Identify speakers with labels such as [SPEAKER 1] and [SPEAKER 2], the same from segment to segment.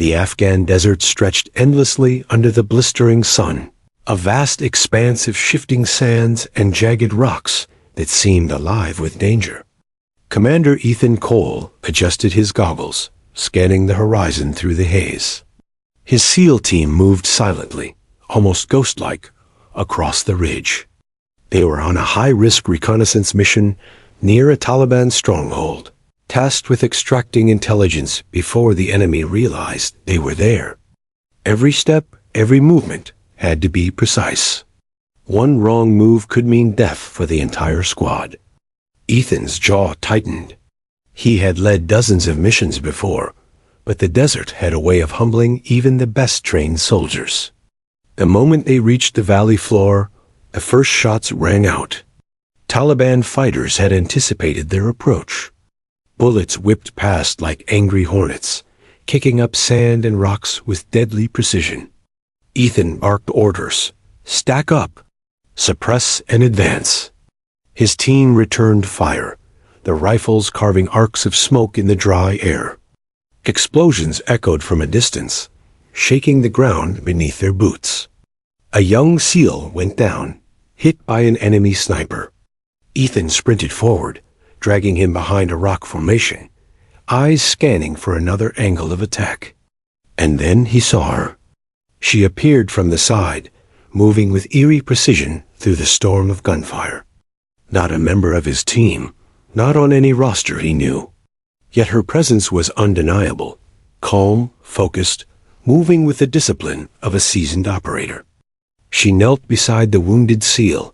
[SPEAKER 1] The Afghan desert stretched endlessly under the blistering sun, a vast expanse of shifting sands and jagged rocks that seemed alive with danger. Commander Ethan Cole adjusted his goggles, scanning the horizon through the haze. His SEAL team moved silently, almost ghost-like, across the ridge. They were on a high-risk reconnaissance mission near a Taliban stronghold, tasked with extracting intelligence before the enemy realized they were there. Every step, every movement had to be precise. One wrong move could mean death for the entire squad. Ethan's jaw tightened. He had led dozens of missions before, but the desert had a way of humbling even the best-trained soldiers. The moment they reached the valley floor, the first shots rang out. Taliban fighters had anticipated their approach. Bullets whipped past like angry hornets, kicking up sand and rocks with deadly precision. Ethan barked orders: stack up, suppress and advance. His team returned fire, the rifles carving arcs of smoke in the dry air. Explosions echoed from a distance, shaking the ground beneath their boots. A young SEAL went down, hit by an enemy sniper. Ethan sprinted forward, dragging him behind a rock formation, eyes scanning for another angle of attack. And then he saw her. She appeared from the side, moving with eerie precision through the storm of gunfire. Not a member of his team, not on any roster he knew. Yet her presence was undeniable, calm, focused, moving with the discipline of a seasoned operator. She knelt beside the wounded SEAL,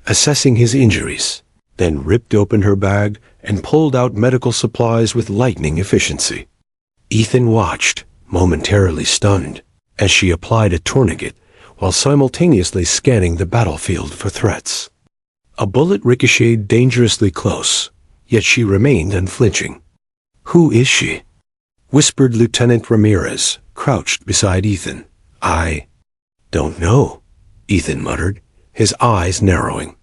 [SPEAKER 1] assessing his injuries, then ripped open her bag and pulled out medical supplies with lightning efficiency. Ethan watched, momentarily stunned, as she applied a tourniquet while simultaneously scanning the battlefield for threats. A bullet ricocheted dangerously close, yet she remained unflinching. "Who is she?" whispered Lieutenant Ramirez, crouched beside Ethan. "I don't know," Ethan muttered, his eyes narrowing.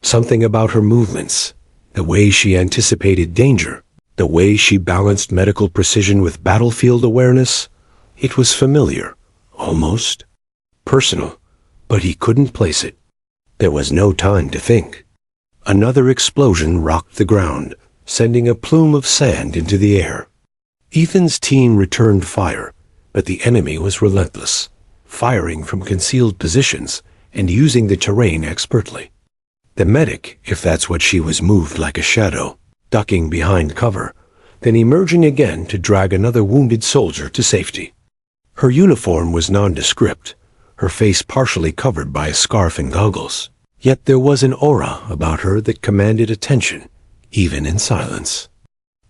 [SPEAKER 1] Something about her movements, the way she anticipated danger, the way she balanced medical precision with battlefield awareness, it was familiar, almost personal, but he couldn't place it. There was no time to think. Another explosion rocked the ground, sending a plume of sand into the air. Ethan's team returned fire, but the enemy was relentless, firing from concealed positions and using the terrain expertly. The medic, if that's what she was, moved like a shadow, ducking behind cover, then emerging again to drag another wounded soldier to safety. Her uniform was nondescript, her face partially covered by a scarf and goggles. Yet there was an aura about her that commanded attention, even in silence.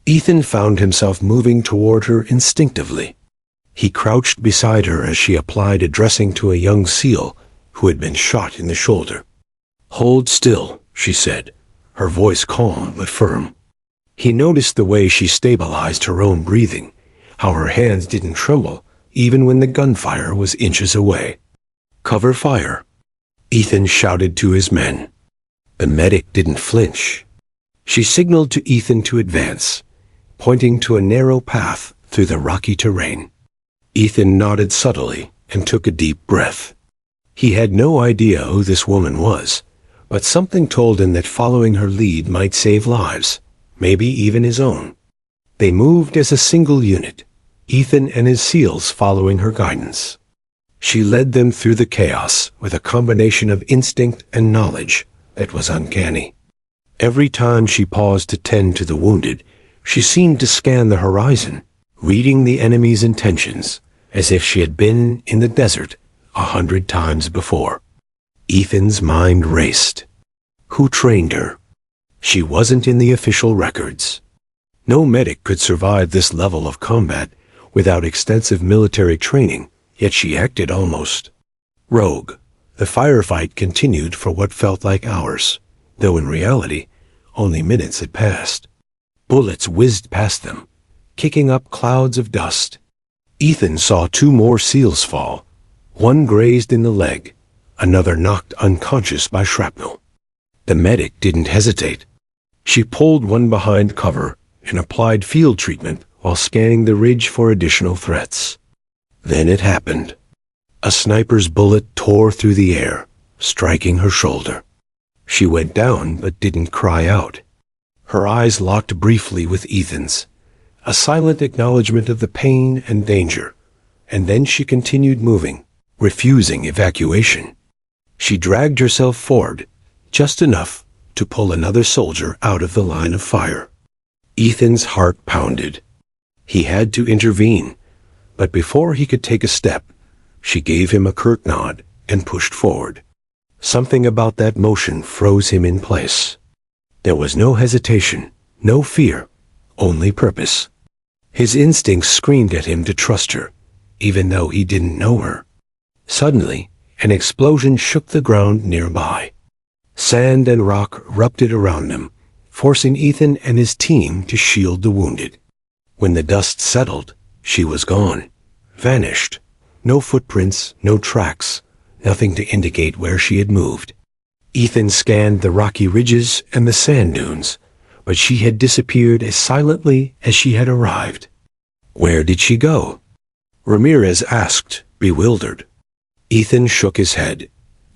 [SPEAKER 1] Ethan found himself moving toward her instinctively. He crouched beside her as she applied a dressing to a young SEAL who had been shot in the shoulder. "Hold still," she said, her voice calm but firm. He noticed the way she stabilized her own breathing, how her hands didn't tremble even when the gunfire was inches away. "Cover fire," Ethan shouted to his men. The medic didn't flinch. She signaled to Ethan to advance, pointing to a narrow path through the rocky terrain. Ethan nodded subtly and took a deep breath. He had no idea who this woman was, but something told him that following her lead might save lives, maybe even his own. They moved as a single unit, Ethan and his SEALs following her guidance. She led them through the chaos with a combination of instinct and knowledge that was uncanny. Every time she paused to tend to the wounded, she seemed to scan the horizon, reading the enemy's intentions, as if she had been in the desert 100 times before. Ethan's mind raced. Who trained her? She wasn't in the official records. No medic could survive this level of combat without extensive military training, yet she acted almost rogue. The firefight continued for what felt like hours, though in reality, only minutes had passed. Bullets whizzed past them, kicking up clouds of dust. Ethan saw 2 more SEALs fall, one grazed in the leg, another knocked unconscious by shrapnel. The medic didn't hesitate. She pulled one behind cover and applied field treatment while scanning the ridge for additional threats. Then it happened. A sniper's bullet tore through the air, striking her shoulder. She went down but didn't cry out. Her eyes locked briefly with Ethan's, a silent acknowledgement of the pain and danger, and then she continued moving, refusing evacuation. She dragged herself forward, just enough to pull another soldier out of the line of fire. Ethan's heart pounded. He had to intervene, but before he could take a step, she gave him a curt nod and pushed forward. Something about that motion froze him in place. There was no hesitation, no fear, only purpose. His instincts screamed at him to trust her, even though he didn't know her. Suddenly, an explosion shook the ground nearby. Sand and rock erupted around them, forcing Ethan and his team to shield the wounded. When the dust settled, she was gone, vanished. No footprints, no tracks, nothing to indicate where she had moved. Ethan scanned the rocky ridges and the sand dunes, but she had disappeared as silently as she had arrived. Where did she go? Ramirez asked, bewildered. Ethan shook his head.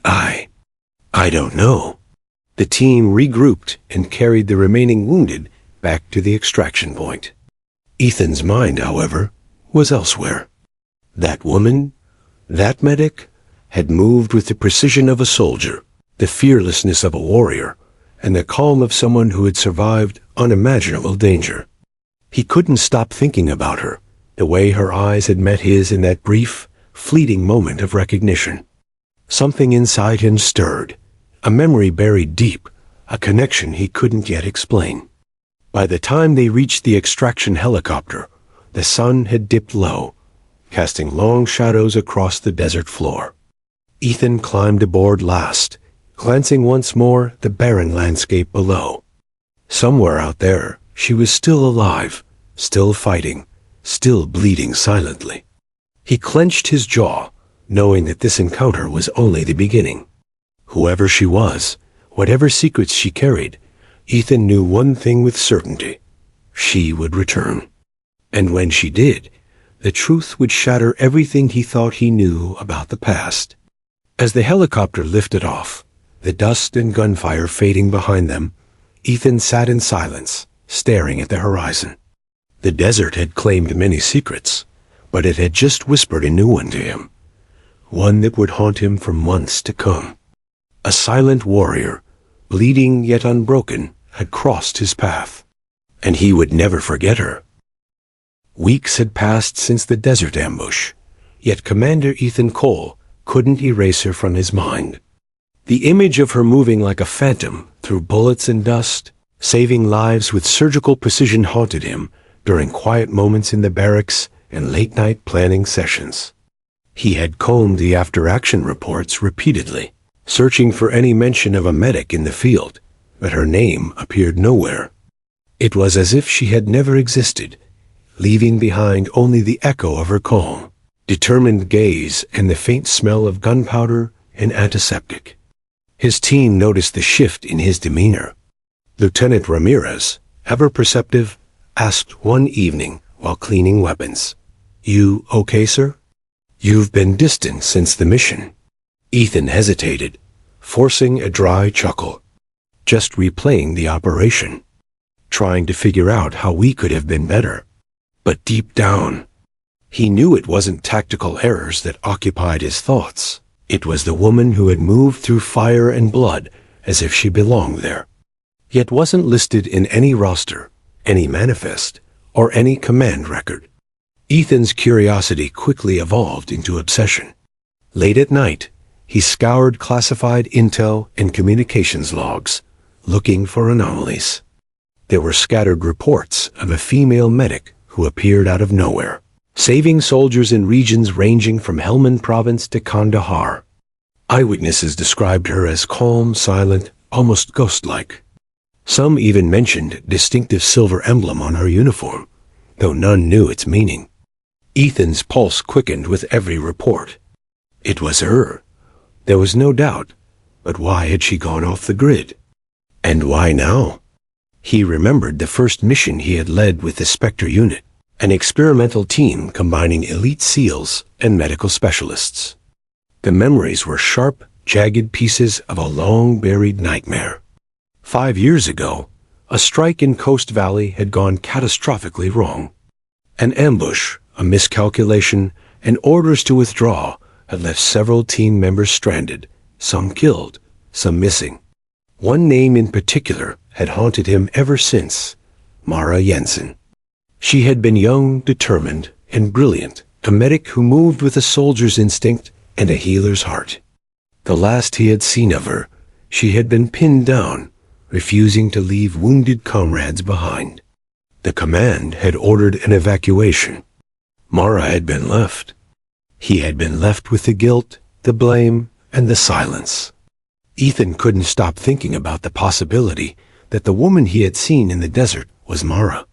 [SPEAKER 1] I don't know. The team regrouped and carried the remaining wounded back to the extraction point. Ethan's mind, however, was elsewhere. That woman, that medic, had moved with the precision of a soldier, the fearlessness of a warrior, and the calm of someone who had survived unimaginable danger. He couldn't stop thinking about her, the way her eyes had met his in that brief, fleeting moment of recognition. Something inside him stirred, a memory buried deep, a connection he couldn't yet explain. By the time they reached the extraction helicopter, the sun had dipped low, casting long shadows across the desert floor. Ethan climbed aboard last, glancing once more at the barren landscape below. Somewhere out there, she was still alive, still fighting, still bleeding silently. He clenched his jaw, knowing that this encounter was only the beginning. Whoever she was, whatever secrets she carried, Ethan knew one thing with certainty. She would return. And when she did, the truth would shatter everything he thought he knew about the past. As the helicopter lifted off, the dust and gunfire fading behind them, Ethan sat in silence, staring at the horizon. The desert had claimed many secrets, but it had just whispered a new one to him, one that would haunt him for months to come. A silent warrior, bleeding yet unbroken, had crossed his path, and he would never forget her. Weeks had passed since the desert ambush, yet Commander Ethan Cole couldn't erase her from his mind. The image of her moving like a phantom through bullets and dust, saving lives with surgical precision, haunted him during quiet moments in the barracks and late-night planning sessions. He had combed the after-action reports repeatedly, searching for any mention of a medic in the field, but her name appeared nowhere. It was as if she had never existed, leaving behind only the echo of her calm, determined gaze and the faint smell of gunpowder and antiseptic. His team noticed the shift in his demeanor. Lieutenant Ramirez, ever perceptive, asked one evening while cleaning weapons, "You okay, sir? You've been distant since the mission." Ethan hesitated, forcing a dry chuckle. Just replaying the operation, trying to figure out how we could have been better. But deep down, he knew it wasn't tactical errors that occupied his thoughts. It was the woman who had moved through fire and blood as if she belonged there, yet wasn't listed in any roster, any manifest, or any command record. Ethan's curiosity quickly evolved into obsession. Late at night, he scoured classified intel and communications logs, looking for anomalies. There were scattered reports of a female medic who appeared out of nowhere, saving soldiers in regions ranging from Helmand province to Kandahar. Eyewitnesses described her as calm, silent, almost ghost-like. Some even mentioned distinctive silver emblem on her uniform, though none knew its meaning. Ethan's pulse quickened with every report. It was her. There was no doubt, but why had she gone off the grid? And why now? He remembered the first mission he had led with the Spectre unit, an experimental team combining elite SEALs and medical specialists. The memories were sharp, jagged pieces of a long-buried nightmare. 5 years ago, a strike in Coast Valley had gone catastrophically wrong. An ambush, a miscalculation, and orders to withdraw had left several team members stranded, some killed, some missing. One name in particular had haunted him ever since: Mara Jensen. She had been young, determined, and brilliant, a medic who moved with a soldier's instinct and a healer's heart. The last he had seen of her, she had been pinned down, refusing to leave wounded comrades behind. The command had ordered an evacuation. Mara had been left. He had been left with the guilt, the blame, and the silence. Ethan couldn't stop thinking about the possibility that the woman he had seen in the desert was Mara,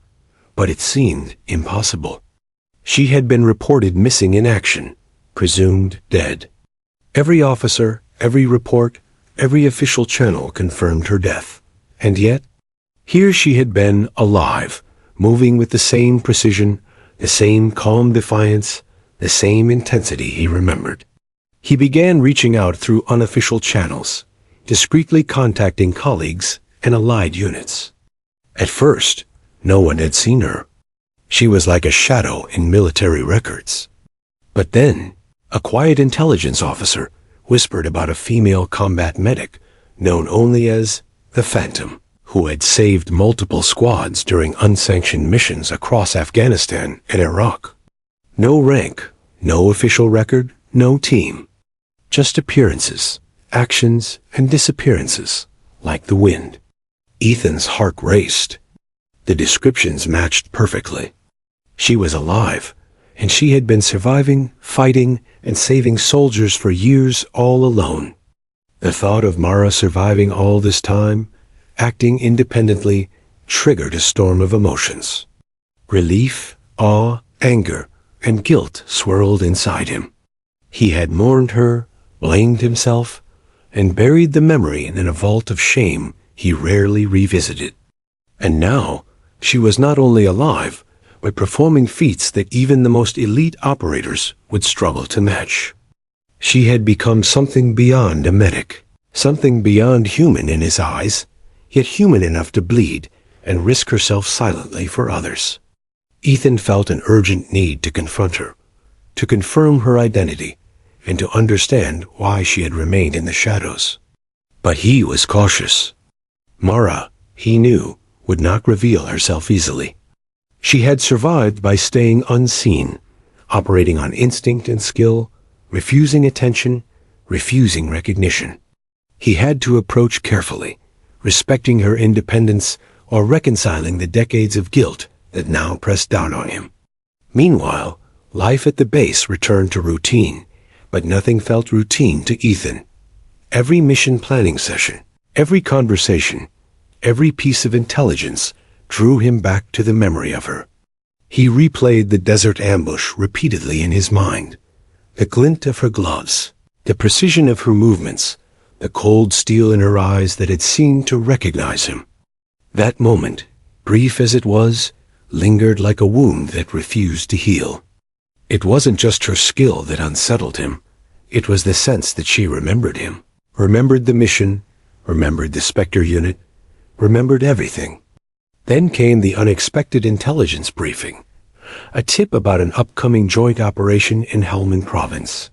[SPEAKER 1] but it seemed impossible. She had been reported missing in action, presumed dead. Every officer, every report, every official channel confirmed her death. And yet, here she had been alive, moving with the same precision, the same calm defiance, the same intensity he remembered. He began reaching out through unofficial channels, discreetly contacting colleagues and allied units. At first, no one had seen her. She was like a shadow in military records. But then, a quiet intelligence officer whispered about a female combat medic known only as the Phantom, who had saved multiple squads during unsanctioned missions across Afghanistan and Iraq. No rank, no official record, no team. Just appearances, actions, and disappearances, like the wind. Ethan's heart raced. The descriptions matched perfectly. She was alive, and she had been surviving, fighting, and saving soldiers for years all alone. The thought of Mara surviving all this time, acting independently, triggered a storm of emotions. Relief, awe, anger, and guilt swirled inside him. He had mourned her, blamed himself, and buried the memory in a vault of shame he rarely revisited. And now, she was not only alive, but performing feats that even the most elite operators would struggle to match. She had become something beyond a medic, something beyond human in his eyes, yet human enough to bleed and risk herself silently for others. Ethan felt an urgent need to confront her, to confirm her identity, and to understand why she had remained in the shadows. But he was cautious. Mara, he knew, would not reveal herself easily. She had survived by staying unseen, operating on instinct and skill, refusing attention, refusing recognition. He had to approach carefully, respecting her independence or reconciling the decades of guilt that now pressed down on him. Meanwhile, life at the base returned to routine, but nothing felt routine to Ethan. Every mission planning session, every conversation, every piece of intelligence drew him back to the memory of her. He replayed the desert ambush repeatedly in his mind. The glint of her gloves, the precision of her movements, the cold steel in her eyes that had seemed to recognize him. That moment, brief as it was, lingered like a wound that refused to heal. It wasn't just her skill that unsettled him. It was the sense that she remembered him, remembered the mission, remembered the Spectre unit, remembered everything. Then came the unexpected intelligence briefing, a tip about an upcoming joint operation in Helmand province.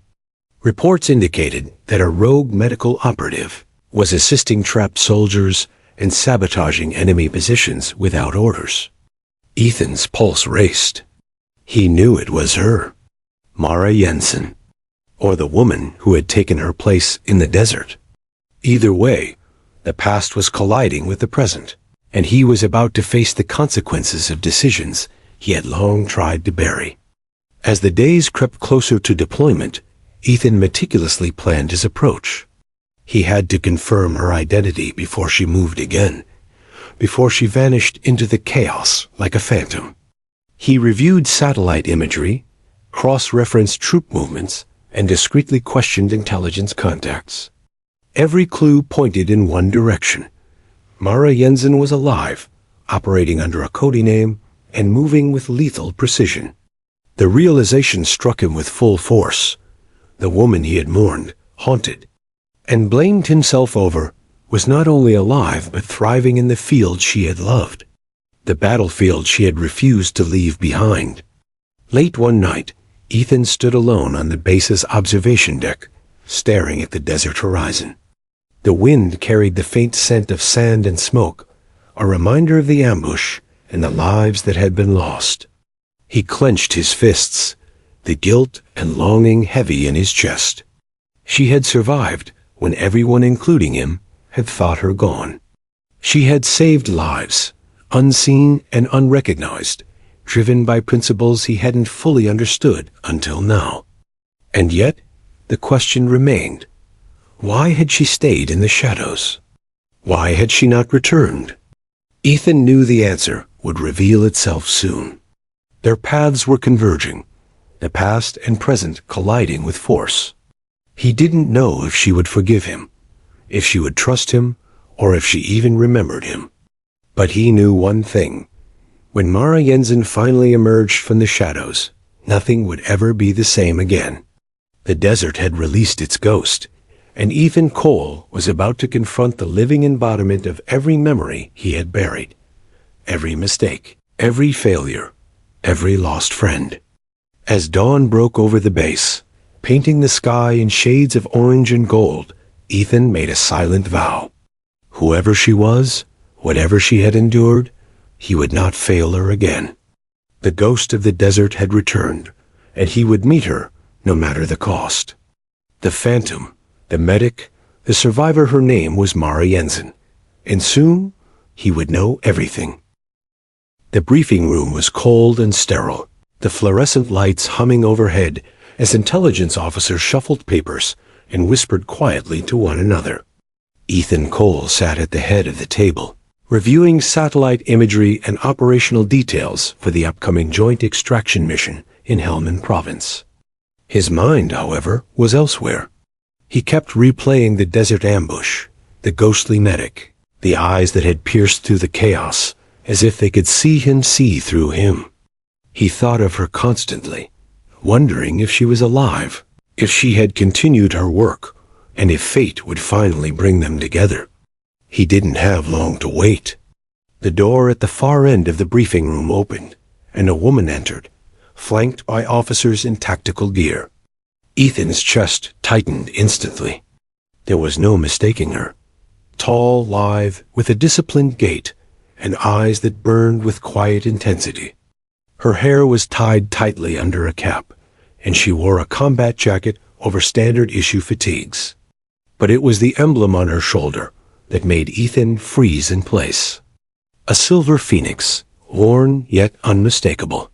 [SPEAKER 1] Reports indicated that a rogue medical operative was assisting trapped soldiers and sabotaging enemy positions without orders. Ethan's pulse raced. He knew it was her, Mara Jensen, or the woman who had taken her place in the desert. Either way, the past was colliding with the present, and he was about to face the consequences of decisions he had long tried to bury. As the days crept closer to deployment, Ethan meticulously planned his approach. He had to confirm her identity before she moved again, before she vanished into the chaos like a phantom. He reviewed satellite imagery, cross-referenced troop movements, and discreetly questioned intelligence contacts. Every clue pointed in one direction. Mara Jensen was alive, operating under a codiname, and moving with lethal precision. The realization struck him with full force. The woman he had mourned, haunted, and blamed himself over, was not only alive but thriving in the field she had loved, the battlefield she had refused to leave behind. Late one night, Ethan stood alone on the base's observation deck, staring at the desert horizon. The wind carried the faint scent of sand and smoke, a reminder of the ambush and the lives that had been lost. He clenched his fists, the guilt and longing heavy in his chest. She had survived when everyone, including him, had thought her gone. She had saved lives, unseen and unrecognized, driven by principles he hadn't fully understood until now. And yet, the question remained. Why had she stayed in the shadows? Why had she not returned? Ethan knew the answer would reveal itself soon. Their paths were converging, the past and present colliding with force. He didn't know if she would forgive him, if she would trust him, or if she even remembered him. But he knew one thing. When Mara Jensen finally emerged from the shadows, nothing would ever be the same again. The desert had released its ghost, and Ethan Cole was about to confront the living embodiment of every memory he had buried, every mistake, every failure, every lost friend. As dawn broke over the base, painting the sky in shades of orange and gold, Ethan made a silent vow. Whoever she was, whatever she had endured, he would not fail her again. The ghost of the desert had returned, and he would meet her no matter the cost. The phantom, the medic, the survivor, her name was Mara Jensen, and soon he would know everything. The briefing room was cold and sterile, the fluorescent lights humming overhead as intelligence officers shuffled papers and whispered quietly to one another. Ethan Cole sat at the head of the table, reviewing satellite imagery and operational details for the upcoming joint extraction mission in Helmand Province. His mind, however, was elsewhere. He kept replaying the desert ambush, the ghostly medic, the eyes that had pierced through the chaos, as if they could see him see through him. He thought of her constantly, wondering if she was alive, if she had continued her work, and if fate would finally bring them together. He didn't have long to wait. The door at the far end of the briefing room opened, and a woman entered, flanked by officers in tactical gear. Ethan's chest tightened instantly. There was no mistaking her. Tall, lithe, with a disciplined gait, and eyes that burned with quiet intensity. Her hair was tied tightly under a cap, and she wore a combat jacket over standard-issue fatigues. But it was the emblem on her shoulder that made Ethan freeze in place. A silver phoenix, worn yet unmistakable.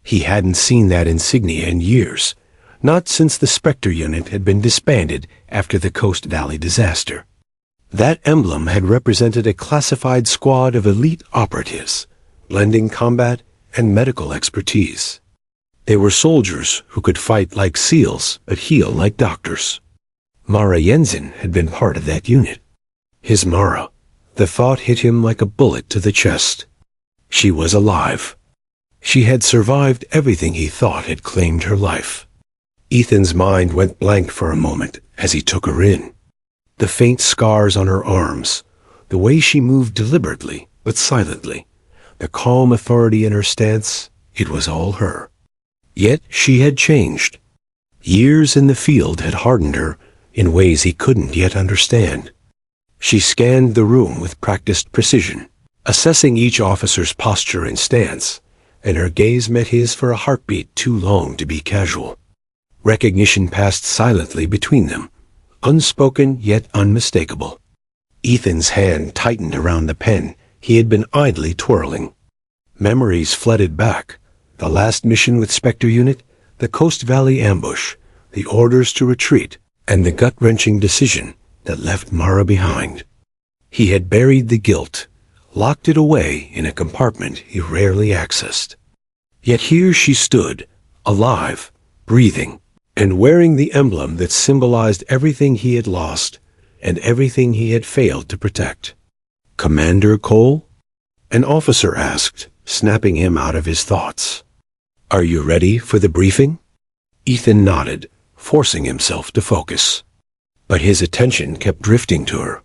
[SPEAKER 1] He hadn't seen that insignia in years, not since the Spectre unit had been disbanded after the Coast Valley disaster. That emblem had represented a classified squad of elite operatives, blending combat and medical expertise. They were soldiers who could fight like SEALs but heal like doctors. Mara Jensen had been part of that unit. His Mara. The thought hit him like a bullet to the chest. She was alive. She had survived everything he thought had claimed her life. Ethan's mind went blank for a moment as he took her in. The faint scars on her arms, the way she moved deliberately but silently, the calm authority in her stance, it was all her. Yet she had changed. Years in the field had hardened her in ways he couldn't yet understand. She scanned the room with practiced precision, assessing each officer's posture and stance, and her gaze met his for a heartbeat too long to be casual. Recognition passed silently between them, unspoken yet unmistakable. Ethan's hand tightened around the pen he had been idly twirling. Memories flooded back. The last mission with Spectre Unit, the Coast Valley ambush, the orders to retreat, and the gut-wrenching decision that left Mara behind. He had buried the guilt, locked it away in a compartment he rarely accessed. Yet here she stood, alive, breathing, and wearing the emblem that symbolized everything he had lost and everything he had failed to protect. "Commander Cole?" an officer asked, snapping him out of his thoughts. "Are you ready for the briefing?" Ethan nodded, forcing himself to focus. But his attention kept drifting to her.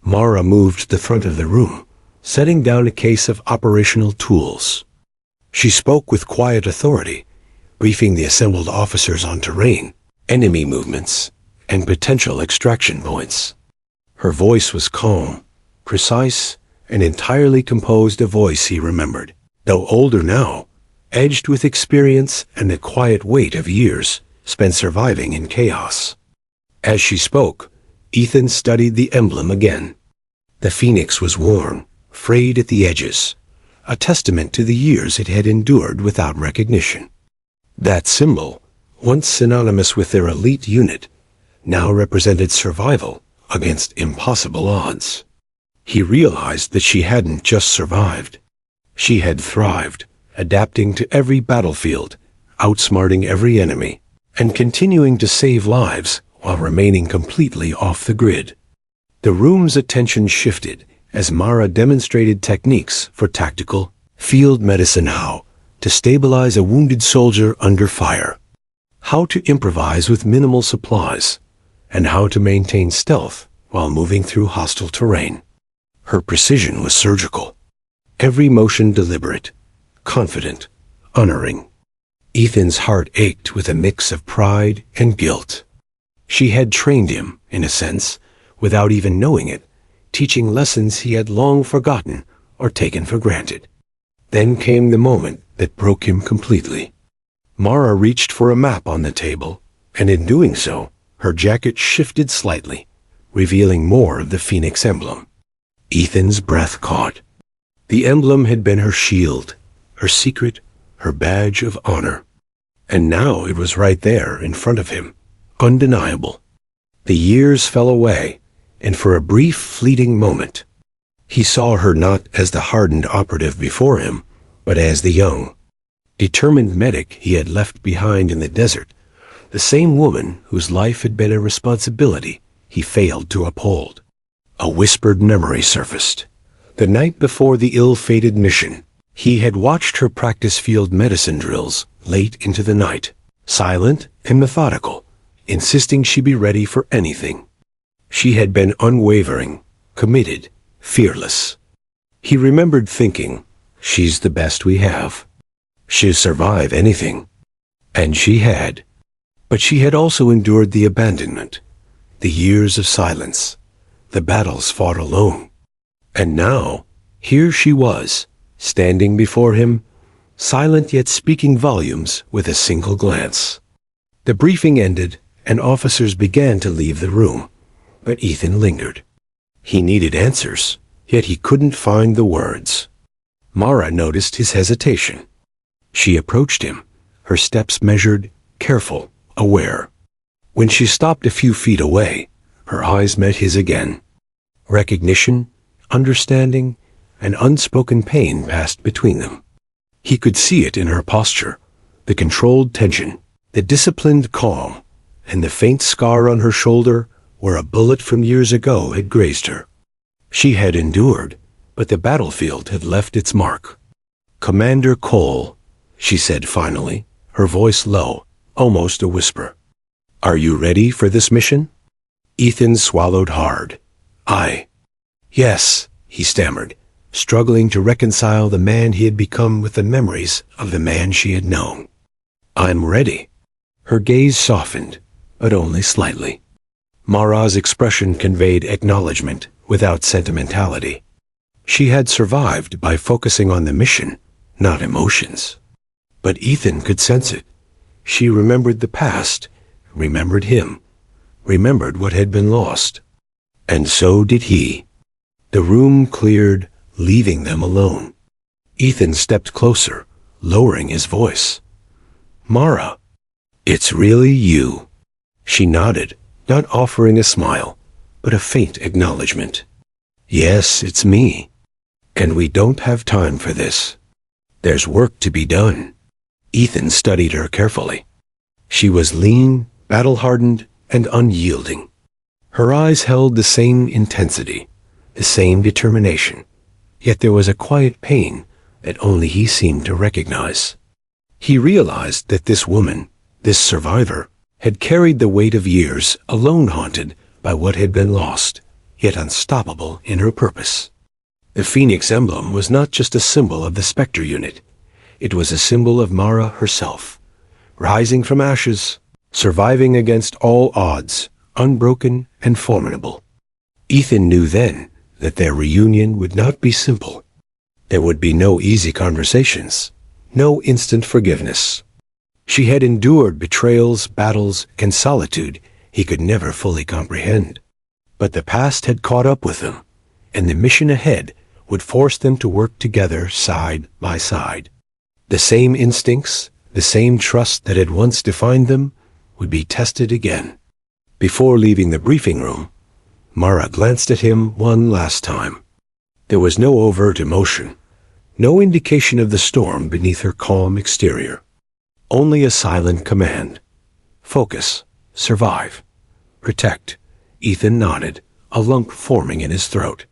[SPEAKER 1] Mara moved to the front of the room, setting down a case of operational tools. She spoke with quiet authority, briefing the assembled officers on terrain, enemy movements, and potential extraction points. Her voice was calm, precise, and entirely composed, a voice he remembered, though older now, edged with experience and the quiet weight of years spent surviving in chaos. As she spoke, Ethan studied the emblem again. The phoenix was worn, frayed at the edges, a testament to the years it had endured without recognition. That symbol, once synonymous with their elite unit, now represented survival against impossible odds. He realized that she hadn't just survived. She had thrived, adapting to every battlefield, outsmarting every enemy, and continuing to save lives while remaining completely off the grid. The room's attention shifted as Mara demonstrated techniques for tactical field medicine, how to stabilize a wounded soldier under fire, how to improvise with minimal supplies, and how to maintain stealth while moving through hostile terrain. Her precision was surgical, every motion deliberate, confident, unerring. Ethan's heart ached with a mix of pride and guilt. She had trained him, in a sense, without even knowing it, teaching lessons he had long forgotten or taken for granted. Then came the moment that broke him completely. Mara reached for a map on the table, and in doing so, her jacket shifted slightly, revealing more of the phoenix emblem. Ethan's breath caught. The emblem had been her shield, her secret, her badge of honor. And now it was right there in front of him, undeniable. The years fell away, and for a brief, fleeting moment, he saw her not as the hardened operative before him, but as the young, determined medic he had left behind in the desert, the same woman whose life had been a responsibility he failed to uphold. A whispered memory surfaced. The night before the ill-fated mission, he had watched her practice field medicine drills late into the night, silent and methodical, insisting she be ready for anything. She had been unwavering, committed, fearless. He remembered thinking, "She's the best we have. She'll survive anything." And she had. But she had also endured the abandonment, the years of silence, the battles fought alone. And now, here she was, standing before him, silent yet speaking volumes with a single glance. The briefing ended, and officers began to leave the room, but Ethan lingered. He needed answers, yet he couldn't find the words. Mara noticed his hesitation. She approached him, her steps measured, careful, aware. When she stopped a few feet away, her eyes met his again. Recognition, understanding, and unspoken pain passed between them. He could see it in her posture, the controlled tension, the disciplined calm, and the faint scar on her shoulder where a bullet from years ago had grazed her. She had endured, but the battlefield had left its mark. "Commander Cole," she said finally, her voice low, almost a whisper. "Are you ready for this mission?" Ethan swallowed hard. Yes," he stammered, struggling to reconcile the man he had become with the memories of the man she had known. "I'm ready." Her gaze softened, but only slightly. Mara's expression conveyed acknowledgement without sentimentality. She had survived by focusing on the mission, not emotions. But Ethan could sense it. She remembered the past, remembered him, remembered what had been lost. And so did he. The room cleared, leaving them alone. Ethan stepped closer, lowering his voice. "Mara, it's really you." She nodded, not offering a smile, but a faint acknowledgement. "Yes, it's me. And we don't have time for this. There's work to be done." Ethan studied her carefully. She was lean, battle-hardened, and unyielding. Her eyes held the same intensity, the same determination, yet there was a quiet pain that only he seemed to recognize. He realized that this woman, this survivor, had carried the weight of years alone haunted by what had been lost, yet unstoppable in her purpose. The Phoenix emblem was not just a symbol of the Spectre unit. It was a symbol of Mara herself, rising from ashes, surviving against all odds, unbroken and formidable. Ethan knew then that their reunion would not be simple. There would be no easy conversations, no instant forgiveness. She had endured betrayals, battles, and solitude he could never fully comprehend. But the past had caught up with them, and the mission ahead would force them to work together side by side. The same instincts, the same trust that had once defined them, would be tested again. Before leaving the briefing room, Mara glanced at him one last time. There was no overt emotion, no indication of the storm beneath her calm exterior. Only a silent command. Focus, survive, protect. Ethan nodded, a lump forming in his throat.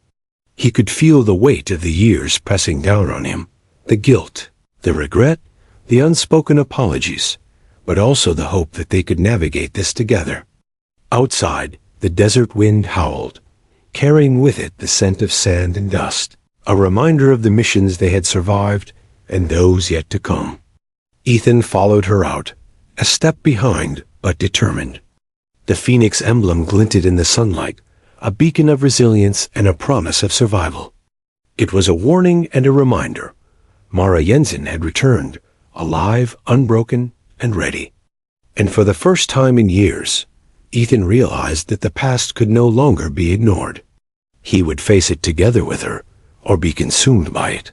[SPEAKER 1] He could feel the weight of the years pressing down on him, the guilt, the regret, the unspoken apologies, but also the hope that they could navigate this together. Outside, the desert wind howled, carrying with it the scent of sand and dust, a reminder of the missions they had survived and those yet to come. Ethan followed her out, a step behind but determined. The Phoenix emblem glinted in the sunlight, a beacon of resilience and a promise of survival. It was a warning and a reminder. Mara Jensen had returned, alive, unbroken, and ready. And for the first time in years, Ethan realized that the past could no longer be ignored. He would face it together with her, or be consumed by it.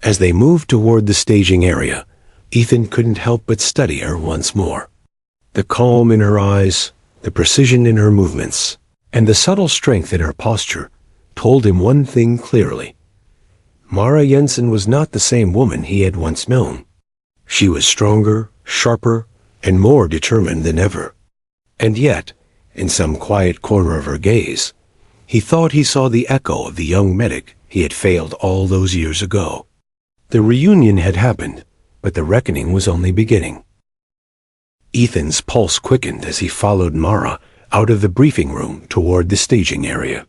[SPEAKER 1] As they moved toward the staging area, Ethan couldn't help but study her once more. The calm in her eyes, the precision in her movements, and the subtle strength in her posture told him one thing clearly. Mara Jensen was not the same woman he had once known. She was stronger, sharper, and more determined than ever. And yet, in some quiet corner of her gaze, he thought he saw the echo of the young medic he had failed all those years ago. The reunion had happened, but the reckoning was only beginning. Ethan's pulse quickened as he followed Mara out of the briefing room toward the staging area.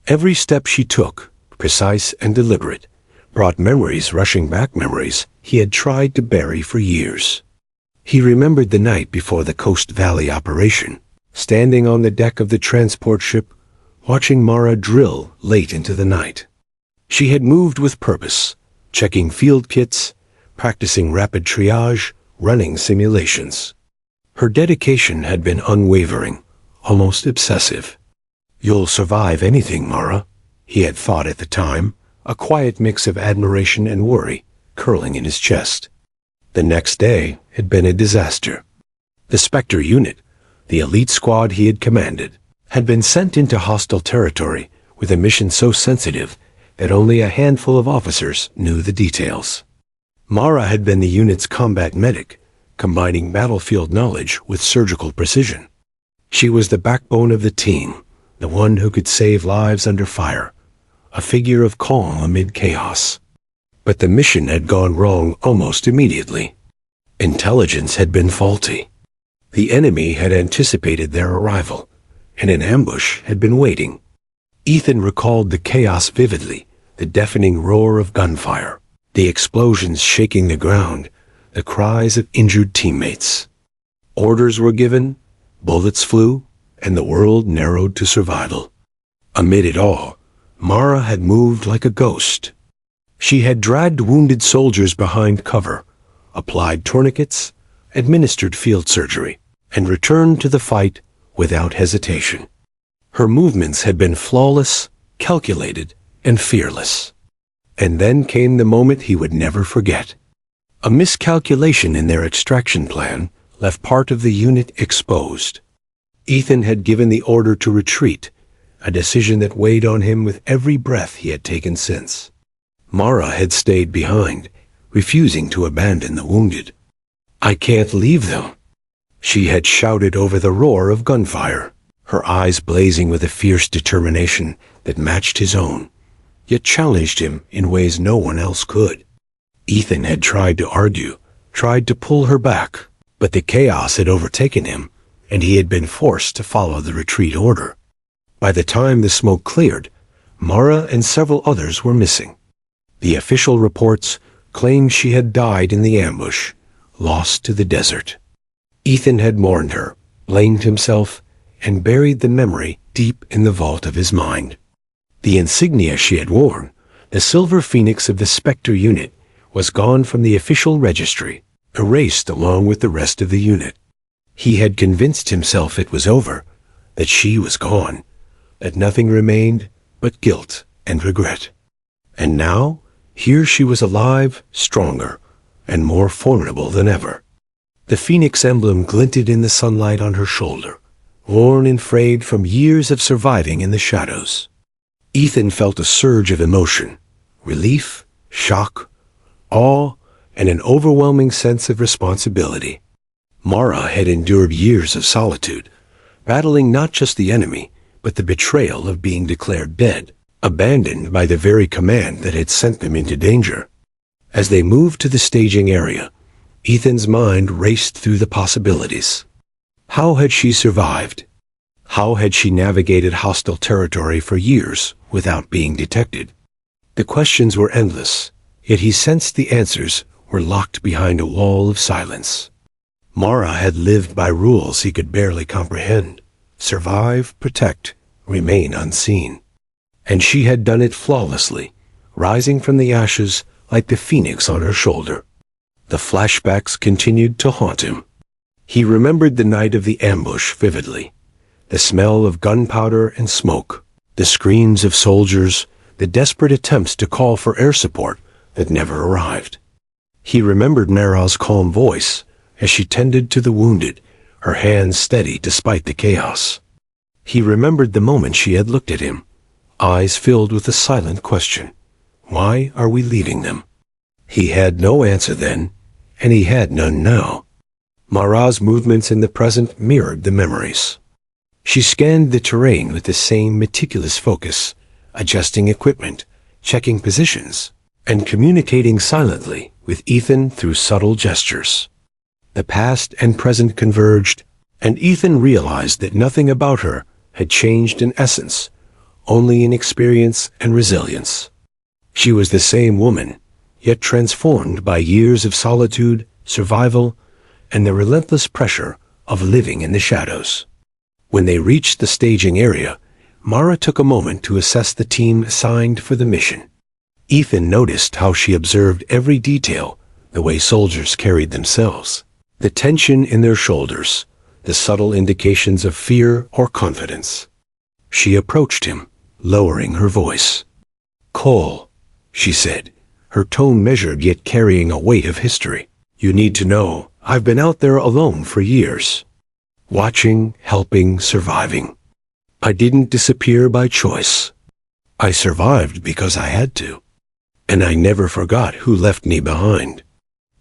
[SPEAKER 1] Every step she took, precise and deliberate, brought memories rushing back, memories he had tried to bury for years. He remembered the night before the Coast Valley operation, standing on the deck of the transport ship, watching Mara drill late into the night. She had moved with purpose, checking field kits, practicing rapid triage, running simulations. Her dedication had been unwavering, almost obsessive. "You'll survive anything, Mara," he had thought at the time, a quiet mix of admiration and worry curling in his chest. The next day had been a disaster. The Spectre unit, the elite squad he had commanded, had been sent into hostile territory with a mission so sensitive that only a handful of officers knew the details. Mara had been the unit's combat medic, combining battlefield knowledge with surgical precision. She was the backbone of the team, the one who could save lives under fire, a figure of calm amid chaos. But the mission had gone wrong almost immediately. Intelligence had been faulty. The enemy had anticipated their arrival, and an ambush had been waiting. Ethan recalled the chaos vividly, the deafening roar of gunfire, the explosions shaking the ground, the cries of injured teammates. Orders were given, bullets flew, and the world narrowed to survival. Amid it all, Mara had moved like a ghost. She had dragged wounded soldiers behind cover, applied tourniquets, administered field surgery, and returned to the fight without hesitation. Her movements had been flawless, calculated, and fearless. And then came the moment he would never forget. A miscalculation in their extraction plan left part of the unit exposed. Ethan had given the order to retreat, a decision that weighed on him with every breath he had taken since. Mara had stayed behind, refusing to abandon the wounded. "I can't leave them," she had shouted over the roar of gunfire, her eyes blazing with a fierce determination that matched his own, yet challenged him in ways no one else could. Ethan had tried to argue, tried to pull her back, but the chaos had overtaken him, and he had been forced to follow the retreat order. By the time the smoke cleared, Mara and several others were missing. The official reports claimed she had died in the ambush, lost to the desert. Ethan had mourned her, blamed himself, and buried the memory deep in the vault of his mind. The insignia she had worn, the silver phoenix of the Spectre unit, was gone from the official registry, erased along with the rest of the unit. He had convinced himself it was over, that she was gone, that nothing remained but guilt and regret. And now, here she was alive, stronger, and more formidable than ever. The phoenix emblem glinted in the sunlight on her shoulder, worn and frayed from years of surviving in the shadows. Ethan felt a surge of emotion, relief, shock, awe, and an overwhelming sense of responsibility. Mara had endured years of solitude, battling not just the enemy, but the betrayal of being declared dead, abandoned by the very command that had sent them into danger. As they moved to the staging area, Ethan's mind raced through the possibilities. How had she survived? How had she navigated hostile territory for years without being detected? The questions were endless, yet he sensed the answers were locked behind a wall of silence. Mara had lived by rules he could barely comprehend: survive, protect, remain unseen. And she had done it flawlessly, rising from the ashes like the phoenix on her shoulder. The flashbacks continued to haunt him. He remembered the night of the ambush vividly. The smell of gunpowder and smoke, the screams of soldiers, the desperate attempts to call for air support that never arrived. He remembered Mara's calm voice as she tended to the wounded, her hands steady despite the chaos. He remembered the moment she had looked at him, eyes filled with a silent question. Why are we leaving them? He had no answer then, and he had none now. Mara's movements in the present mirrored the memories. She scanned the terrain with the same meticulous focus, adjusting equipment, checking positions, and communicating silently with Ethan through subtle gestures. The past and present converged, and Ethan realized that nothing about her had changed in essence, only in experience and resilience. She was the same woman, yet transformed by years of solitude, survival, and the relentless pressure of living in the shadows. When they reached the staging area, Mara took a moment to assess the team assigned for the mission. Ethan noticed how she observed every detail, the way soldiers carried themselves, the tension in their shoulders, the subtle indications of fear or confidence. She approached him, lowering her voice. "Cole," she said, her tone measured yet carrying a weight of history. "You need to know, I've been out there alone for years. Watching, helping, surviving. I didn't disappear by choice. I survived because I had to. And I never forgot who left me behind."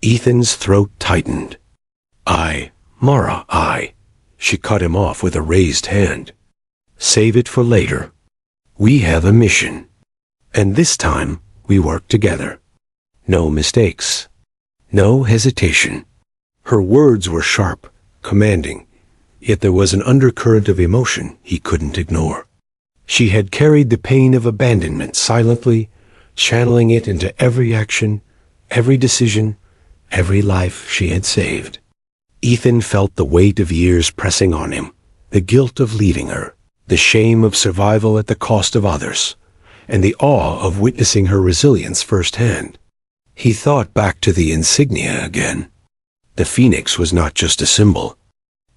[SPEAKER 1] Ethan's throat tightened. Mara, She cut him off with a raised hand. "Save it for later. We have a mission. And this time, we work together. No mistakes. No hesitation." Her words were sharp, commanding, yet there was an undercurrent of emotion he couldn't ignore. She had carried the pain of abandonment silently, channeling it into every action, every decision, every life she had saved. Ethan felt the weight of years pressing on him, the guilt of leaving her, the shame of survival at the cost of others, and the awe of witnessing her resilience firsthand. He thought back to the insignia again. The phoenix was not just a symbol.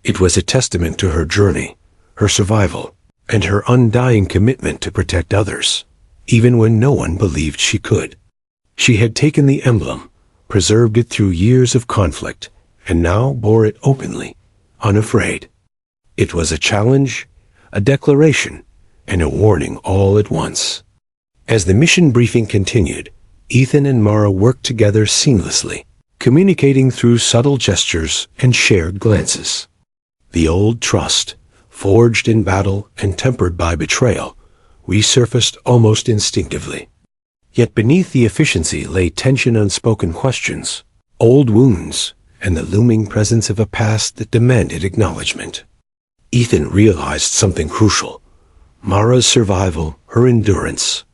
[SPEAKER 1] It was a testament to her journey, her survival, and her undying commitment to protect others, even when no one believed she could. She had taken the emblem, preserved it through years of conflict, and now bore it openly, unafraid. It was a challenge, a declaration, and a warning all at once. As the mission briefing continued, Ethan and Mara worked together seamlessly, communicating through subtle gestures and shared glances. The old trust, forged in battle and tempered by betrayal, resurfaced almost instinctively. Yet beneath the efficiency lay tension, unspoken questions, old wounds, and the looming presence of a past that demanded acknowledgement. Ethan realized something crucial. Mara's survival, her endurance,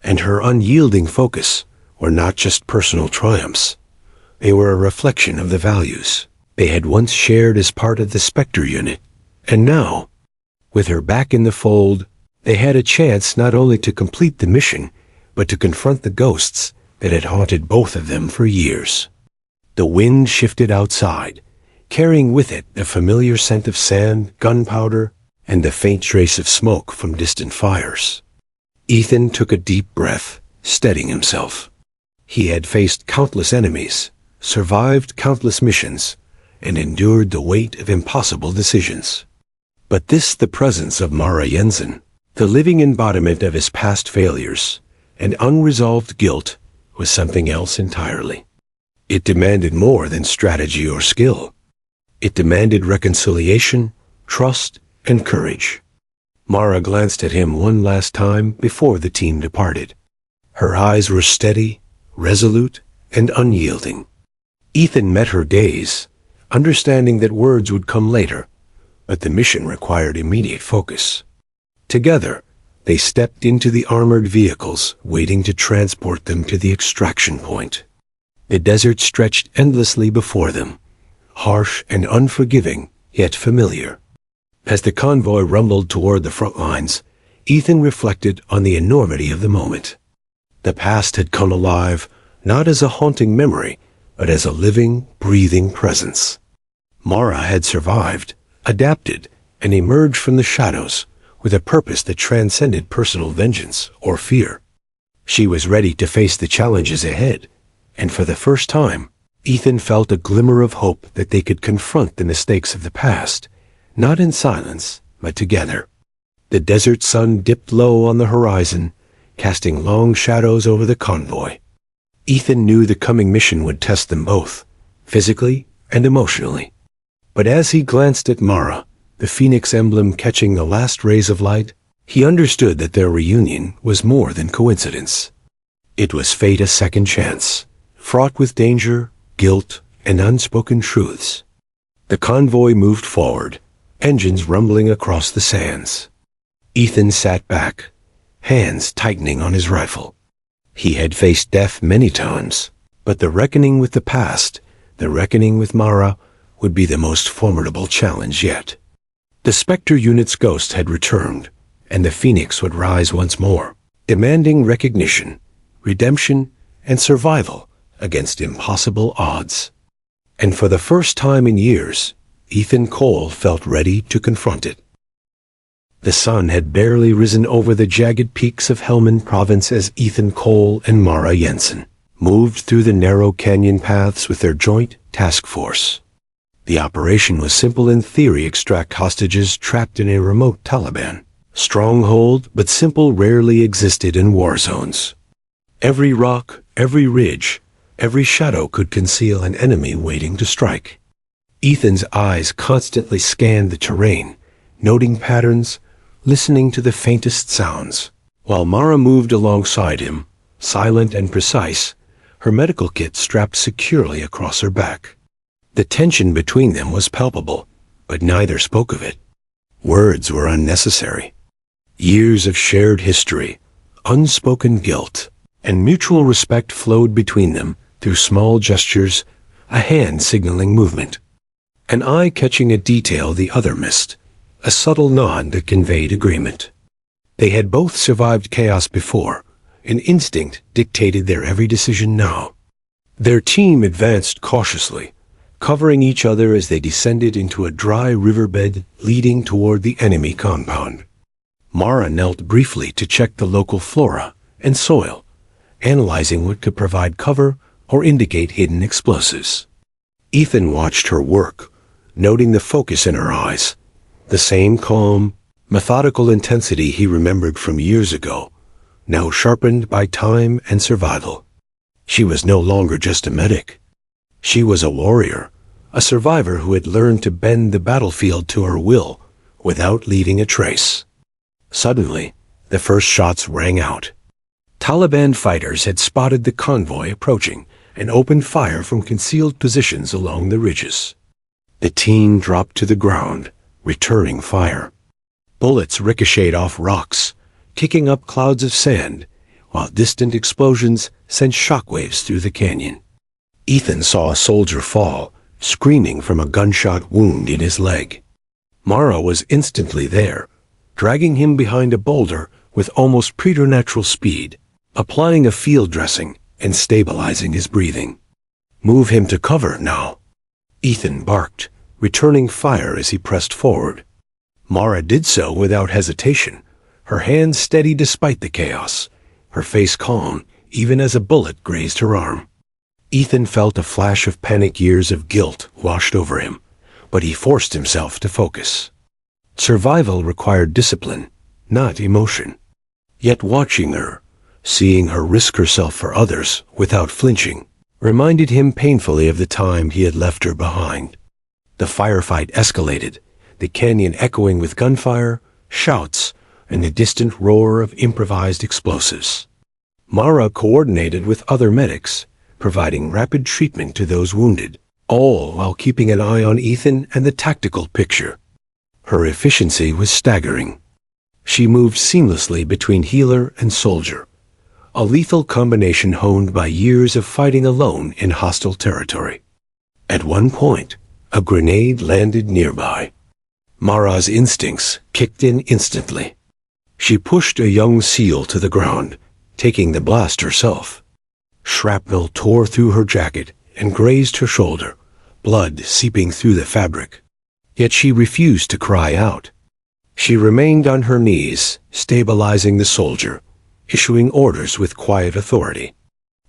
[SPEAKER 1] and her unyielding focus were not just personal triumphs. They were a reflection of the values they had once shared as part of the Spectre unit. And now, with her back in the fold, they had a chance not only to complete the mission, but to confront the ghosts that had haunted both of them for years. The wind shifted outside, carrying with it the familiar scent of sand, gunpowder, and the faint trace of smoke from distant fires. Ethan took a deep breath, steadying himself. He had faced countless enemies, survived countless missions, and endured the weight of impossible decisions. But the presence of Mara Jensen, the living embodiment of his past failures and unresolved guilt, was something else entirely. It demanded more than strategy or skill. It demanded reconciliation, trust, and courage. Mara glanced at him one last time before the team departed. Her eyes were steady, resolute, and unyielding. Ethan met her gaze, understanding that words would come later, but the mission required immediate focus. Together, they stepped into the armored vehicles, waiting to transport them to the extraction point. The desert stretched endlessly before them, harsh and unforgiving, yet familiar. As the convoy rumbled toward the front lines, Ethan reflected on the enormity of the moment. The past had come alive, not as a haunting memory, but as a living, breathing presence. Mara had survived, adapted, and emerged from the shadows with a purpose that transcended personal vengeance or fear. She was ready to face the challenges ahead, and for the first time, Ethan felt a glimmer of hope that they could confront the mistakes of the past, not in silence, but together. The desert sun dipped low on the horizon, casting long shadows over the convoy. Ethan knew the coming mission would test them both, physically and emotionally. But as he glanced at Mara, the Phoenix emblem catching the last rays of light, he understood that their reunion was more than coincidence. It was fate, a second chance, fraught with danger, guilt, and unspoken truths. The convoy moved forward, engines rumbling across the sands. Ethan sat back, hands tightening on his rifle. He had faced death many times, but the reckoning with the past, the reckoning with Mara, would be the most formidable challenge yet. The Spectre unit's ghost had returned, and the Phoenix would rise once more, demanding recognition, redemption, and survival against impossible odds. And for the first time in years, Ethan Cole felt ready to confront it. The sun had barely risen over the jagged peaks of Helmand Province as Ethan Cole and Mara Jensen moved through the narrow canyon paths with their joint task force. The operation was simple in theory: extract hostages trapped in a remote Taliban stronghold, but simple rarely existed in war zones. Every rock, every ridge, every shadow could conceal an enemy waiting to strike. Ethan's eyes constantly scanned the terrain, noting patterns, listening to the faintest sounds, while Mara moved alongside him, silent and precise, her medical kit strapped securely across her back. The tension between them was palpable, but neither spoke of it. Words were unnecessary. Years of shared history, unspoken guilt, and mutual respect flowed between them through small gestures, a hand signaling movement, an eye catching a detail the other missed, a subtle nod that conveyed agreement. They had both survived chaos before, and instinct dictated their every decision now. Their team advanced cautiously, covering each other as they descended into a dry riverbed leading toward the enemy compound. Mara knelt briefly to check the local flora and soil, analyzing what could provide cover or indicate hidden explosives. Ethan watched her work, noting the focus in her eyes, the same calm, methodical intensity he remembered from years ago, now sharpened by time and survival. She was no longer just a medic. She was a warrior, a survivor who had learned to bend the battlefield to her will without leaving a trace. Suddenly, the first shots rang out. Taliban fighters had spotted the convoy approaching and opened fire from concealed positions along the ridges. The teen dropped to the ground, returning fire. Bullets ricocheted off rocks, kicking up clouds of sand, while distant explosions sent shockwaves through the canyon. Ethan saw a soldier fall, screaming from a gunshot wound in his leg. Mara was instantly there, dragging him behind a boulder with almost preternatural speed, applying a field dressing and stabilizing his breathing. "Move him to cover now," Ethan barked, returning fire as he pressed forward. Mara did so without hesitation, her hands steady despite the chaos, her face calm even as a bullet grazed her arm. Ethan felt a flash of panic years of guilt washed over him, but he forced himself to focus. Survival required discipline, not emotion. Yet watching her, seeing her risk herself for others without flinching, reminded him painfully of the time he had left her behind. The firefight escalated, the canyon echoing with gunfire, shouts, and the distant roar of improvised explosives. Mara coordinated with other medics, providing rapid treatment to those wounded, all while keeping an eye on Ethan and the tactical picture. Her efficiency was staggering. She moved seamlessly between healer and soldier, a lethal combination honed by years of fighting alone in hostile territory. At one point, a grenade landed nearby. Mara's instincts kicked in instantly. She pushed a young SEAL to the ground, taking the blast herself. Shrapnel tore through her jacket and grazed her shoulder, blood seeping through the fabric. Yet she refused to cry out. She remained on her knees, stabilizing the soldier, issuing orders with quiet authority.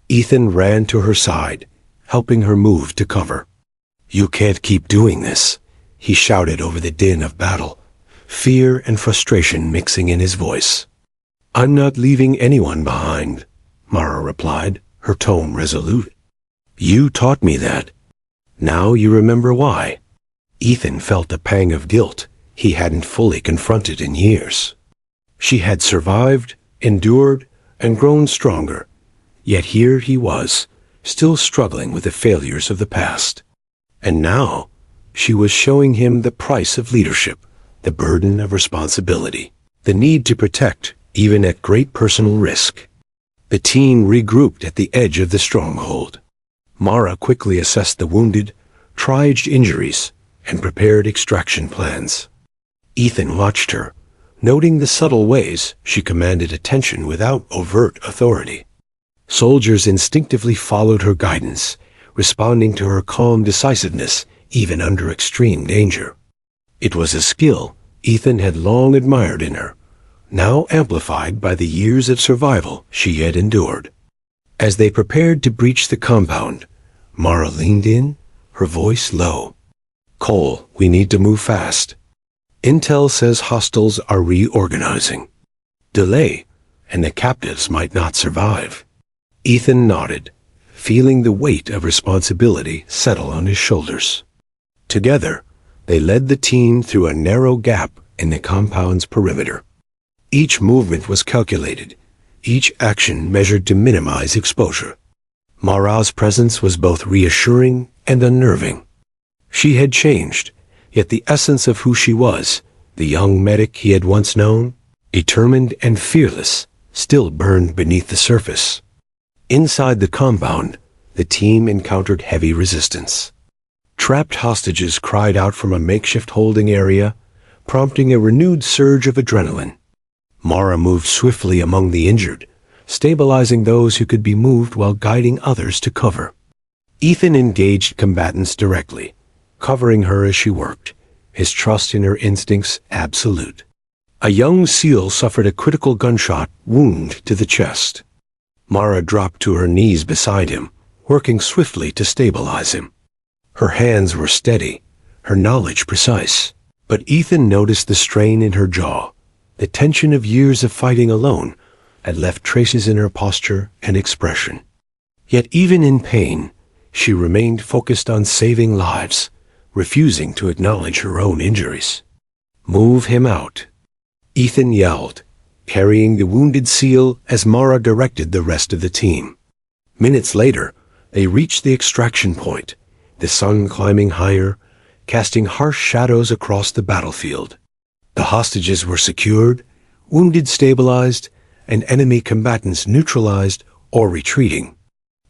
[SPEAKER 1] Ethan ran to her side, helping her move to cover. "You can't keep doing this," he shouted over the din of battle, fear and frustration mixing in his voice. "I'm not leaving anyone behind," Mara replied, her tone resolute. "You taught me that. Now you remember why." Ethan felt a pang of guilt he hadn't fully confronted in years. She had survived, endured, and grown stronger, yet here he was, still struggling with the failures of the past. And now, she was showing him the price of leadership, the burden of responsibility, the need to protect, even at great personal risk. The team regrouped at the edge of the stronghold. Mara quickly assessed the wounded, triaged injuries, and prepared extraction plans. Ethan watched her, noting the subtle ways she commanded attention without overt authority. Soldiers instinctively followed her guidance, responding to her calm decisiveness even under extreme danger. It was a skill Ethan had long admired in her, now amplified by the years of survival she had endured. As they prepared to breach the compound, Mara leaned in, her voice low. "Cole, we need to move fast. Intel says hostiles are reorganizing. Delay, and the captives might not survive." Ethan nodded, feeling the weight of responsibility settle on his shoulders. Together, they led the team through a narrow gap in the compound's perimeter. Each movement was calculated, each action measured to minimize exposure. Mara's presence was both reassuring and unnerving. She had changed, yet the essence of who she was, the young medic he had once known, determined and fearless, still burned beneath the surface. Inside the compound, the team encountered heavy resistance. Trapped hostages cried out from a makeshift holding area, prompting a renewed surge of adrenaline. Mara moved swiftly among the injured, stabilizing those who could be moved while guiding others to cover. Ethan engaged combatants directly, covering her as she worked, his trust in her instincts absolute. A young SEAL suffered a critical gunshot wound to the chest. Mara dropped to her knees beside him, working swiftly to stabilize him. Her hands were steady, her knowledge precise, but Ethan noticed the strain in her jaw. The tension of years of fighting alone had left traces in her posture and expression. Yet even in pain, she remained focused on saving lives, refusing to acknowledge her own injuries. "Move him out," Ethan yelled, carrying the wounded seal as Mara directed the rest of the team. Minutes later, they reached the extraction point, the sun climbing higher, casting harsh shadows across the battlefield. The hostages were secured, wounded stabilized, and enemy combatants neutralized or retreating.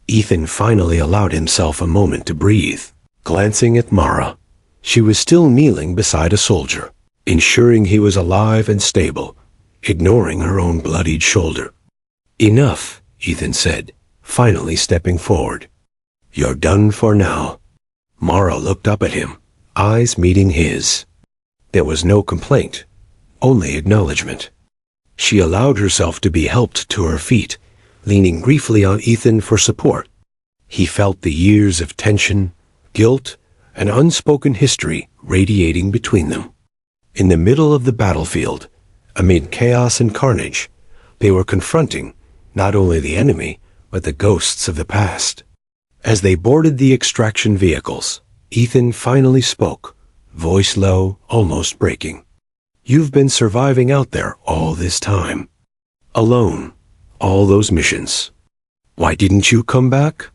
[SPEAKER 1] Ethan finally allowed himself a moment to breathe. Glancing at Mara, she was still kneeling beside a soldier, ensuring he was alive and stable, ignoring her own bloodied shoulder. "Enough," Ethan said, finally stepping forward. "You're done for now." Mara looked up at him, eyes meeting his. There was no complaint, only acknowledgement. She allowed herself to be helped to her feet, leaning briefly on Ethan for support. He felt the years of tension, guilt, and unspoken history radiating between them. In the middle of the battlefield, amid chaos and carnage, they were confronting not only the enemy, but the ghosts of the past. As they boarded the extraction vehicles, Ethan finally spoke, voice low, almost breaking. "You've been surviving out there all this time. Alone, all those missions. Why didn't you come back?"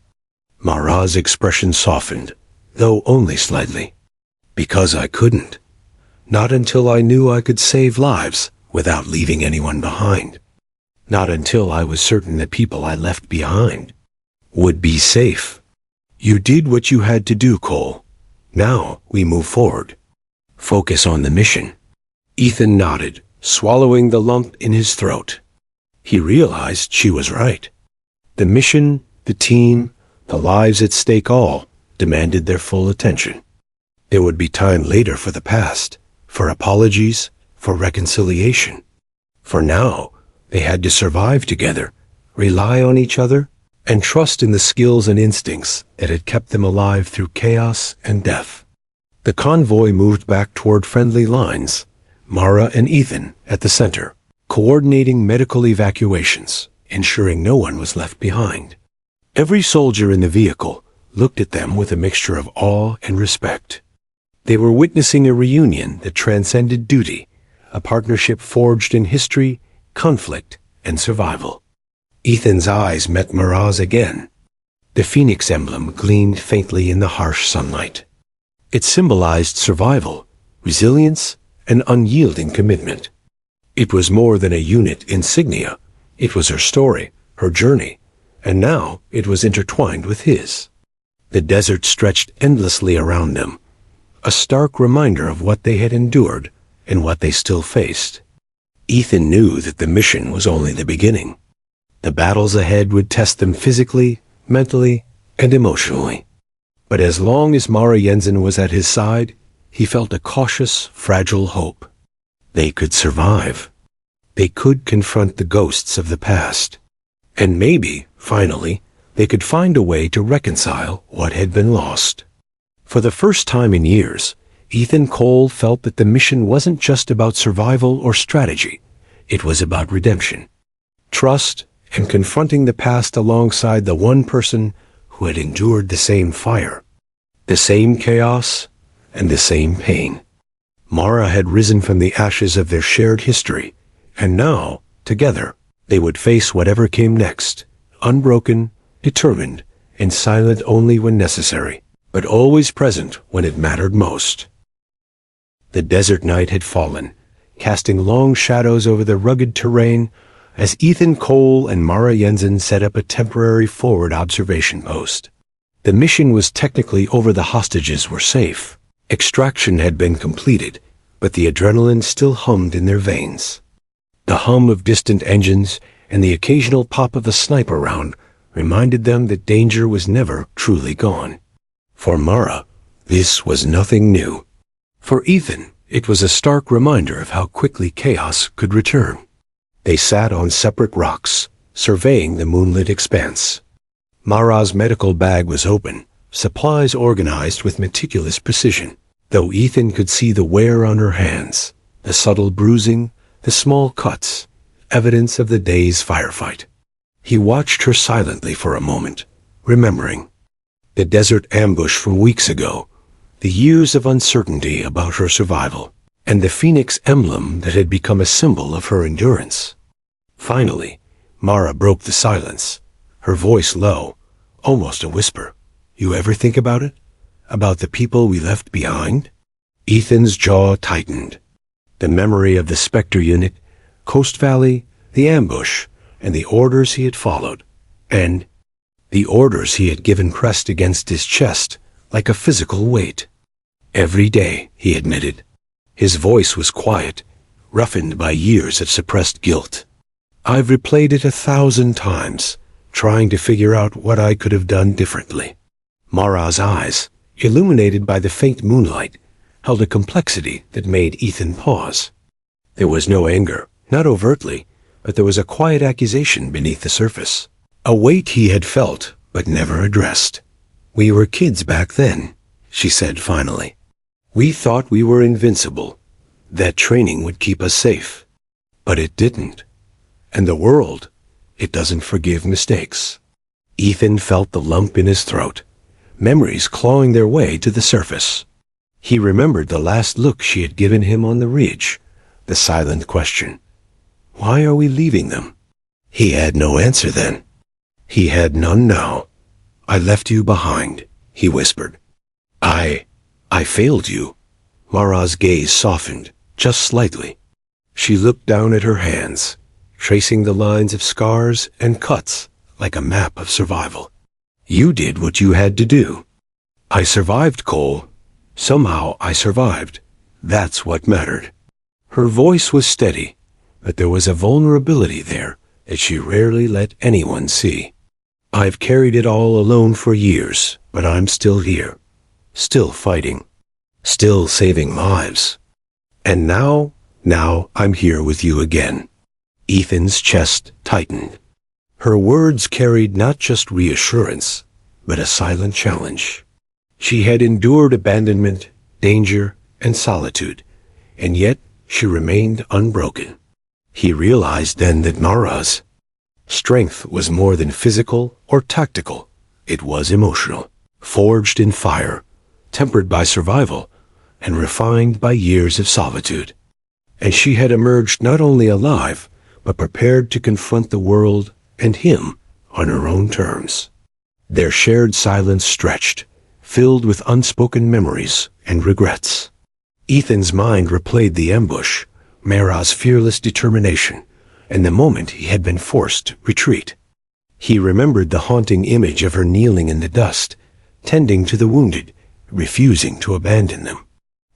[SPEAKER 1] Mara's expression softened, though only slightly. "Because I couldn't. Not until I knew I could save lives without leaving anyone behind. Not until I was certain that people I left behind would be safe. You did what you had to do, Cole. Now we move forward. Focus on the mission." Ethan nodded, swallowing the lump in his throat. He realized she was right. The mission, the team, the lives at stake all demanded their full attention. There would be time later for the past, for apologies, for reconciliation. For now, they had to survive together, rely on each other, and trust in the skills and instincts that had kept them alive through chaos and death. The convoy moved back toward friendly lines, Mara and Ethan at the center, coordinating medical evacuations, ensuring no one was left behind. Every soldier in the vehicle looked at them with a mixture of awe and respect. They were witnessing a reunion that transcended duty, a partnership forged in history, conflict, and survival. Ethan's eyes met Mara's again. The phoenix emblem gleamed faintly in the harsh sunlight. It symbolized survival, resilience, and unyielding commitment. It was more than a unit insignia. It was her story, her journey, and now it was intertwined with his. The desert stretched endlessly around them, a stark reminder of what they had endured and what they still faced. Ethan knew that the mission was only the beginning. The battles ahead would test them physically, mentally, and emotionally. But as long as Mara Jensen was at his side, he felt a cautious, fragile hope. They could survive. They could confront the ghosts of the past. And maybe, finally, they could find a way to reconcile what had been lost. For the first time in years, Ethan Cole felt that the mission wasn't just about survival or strategy. It was about redemption, trust, and confronting the past alongside the one person who had endured the same fire, the same chaos, and the same pain. Mara had risen from the ashes of their shared history, and now, together, they would face whatever came next, unbroken, determined, and silent only when necessary, but always present when it mattered most. The desert night had fallen, casting long shadows over the rugged terrain as Ethan Cole and Mara Jensen set up a temporary forward observation post. The mission was technically over, the hostages were safe. Extraction had been completed, but the adrenaline still hummed in their veins. The hum of distant engines and the occasional pop of a sniper round reminded them that danger was never truly gone. For Mara, this was nothing new. For Ethan, it was a stark reminder of how quickly chaos could return. They sat on separate rocks, surveying the moonlit expanse. Mara's medical bag was open, supplies organized with meticulous precision, though Ethan could see the wear on her hands, the subtle bruising, the small cuts, evidence of the day's firefight. He watched her silently for a moment, remembering the desert ambush from weeks ago, the years of uncertainty about her survival, and the phoenix emblem that had become a symbol of her endurance. Finally, Mara broke the silence, her voice low, almost a whisper. You ever think about it? About the people we left behind? Ethan's jaw tightened. The memory of the Spectre unit, Coast Valley, the ambush, and the orders he had followed. And the orders he had given pressed against his chest like a physical weight. Every day, he admitted. His voice was quiet, roughened by years of suppressed guilt. I've replayed it 1,000 times, trying to figure out what I could have done differently. Mara's eyes, illuminated by the faint moonlight, held a complexity that made Ethan pause. There was no anger, not overtly, but there was a quiet accusation beneath the surface. A weight he had felt, but never addressed. We were kids back then, she said finally. We thought we were invincible, that training would keep us safe. But it didn't. And the world, it doesn't forgive mistakes. Ethan felt the lump in his throat, memories clawing their way to the surface. He remembered the last look she had given him on the ridge, the silent question. Why are we leaving them? He had no answer then. He had none now. I left you behind, he whispered. I failed you. Mara's gaze softened, just slightly. She looked down at her hands, tracing the lines of scars and cuts like a map of survival. You did what you had to do. I survived, Cole. Somehow I survived. That's what mattered. Her voice was steady, but there was a vulnerability there that she rarely let anyone see. I've carried it all alone for years, but I'm still here. Still fighting. Still saving lives. And now I'm here with you again. Ethan's chest tightened. Her words carried not just reassurance, but a silent challenge. She had endured abandonment, danger, and solitude, and yet she remained unbroken. He realized then that Mara's strength was more than physical or tactical. It was emotional, forged in fire, tempered by survival, and refined by years of solitude. And she had emerged not only alive, but prepared to confront the world and him on her own terms. Their shared silence stretched, filled with unspoken memories and regrets. Ethan's mind replayed the ambush, Mara's fearless determination, and the moment he had been forced to retreat. He remembered the haunting image of her kneeling in the dust, tending to the wounded, refusing to abandon them.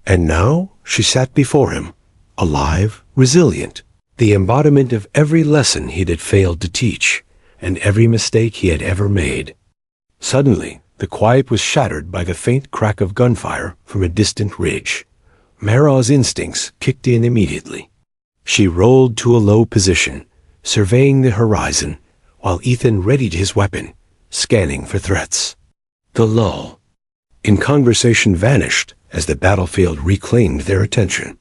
[SPEAKER 1] And now she sat before him, alive, resilient, the embodiment of every lesson he had failed to teach, and every mistake he had ever made. Suddenly, the quiet was shattered by the faint crack of gunfire from a distant ridge. Mara's instincts kicked in immediately. She rolled to a low position, surveying the horizon, while Ethan readied his weapon, scanning for threats. The lull in conversation vanished as the battlefield reclaimed their attention.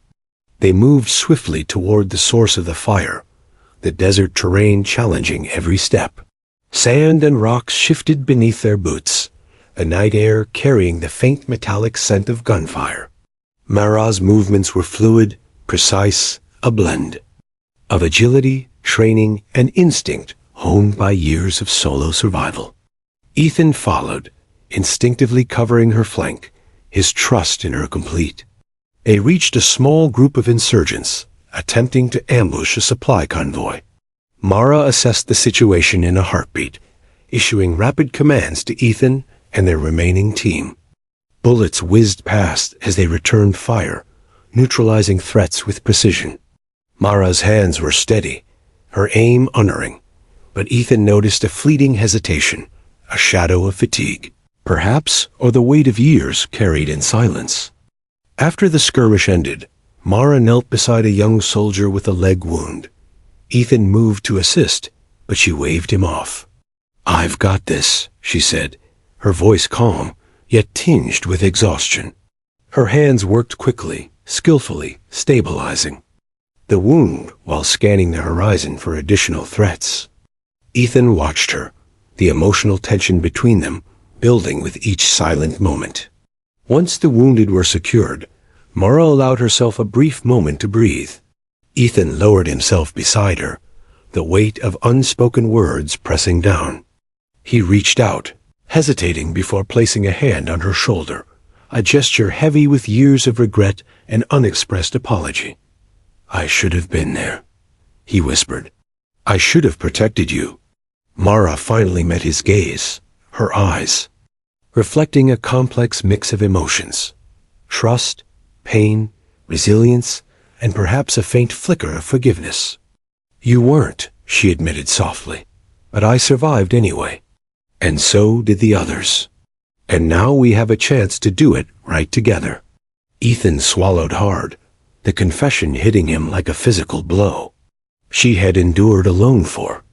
[SPEAKER 1] They moved swiftly toward the source of the fire, the desert terrain challenging every step. Sand and rocks shifted beneath their boots, the night air carrying the faint metallic scent of gunfire. Mara's movements were fluid, precise, a blend of agility, training, and instinct honed by years of solo survival. Ethan followed, instinctively covering her flank, his trust in her complete. They reached a small group of insurgents, attempting to ambush a supply convoy. Mara assessed the situation in a heartbeat, issuing rapid commands to Ethan and their remaining team. Bullets whizzed past as they returned fire, neutralizing threats with precision. Mara's hands were steady, her aim unerring, but Ethan noticed a fleeting hesitation, a shadow of fatigue, perhaps, or the weight of years carried in silence. After the skirmish ended, Mara knelt beside a young soldier with a leg wound. Ethan moved to assist, but she waved him off. "I've got this," she said, her voice calm, yet tinged with exhaustion. Her hands worked quickly, skillfully, stabilizing the wound while scanning the horizon for additional threats. Ethan watched her, the emotional tension between them building with each silent moment. Once the wounded were secured, Mara allowed herself a brief moment to breathe. Ethan lowered himself beside her, the weight of unspoken words pressing down. He reached out, hesitating before placing a hand on her shoulder, a gesture heavy with years of regret and unexpressed apology. "I should have been there," he whispered. "I should have protected you." Mara finally met his gaze, her eyes reflecting a complex mix of emotions: trust, pain, resilience, and perhaps a faint flicker of forgiveness. "You weren't," she admitted softly, "but I survived anyway. And so did the others. And now we have a chance to do it right together." Ethan swallowed hard, the confession hitting him like a physical blow. She had endured alone for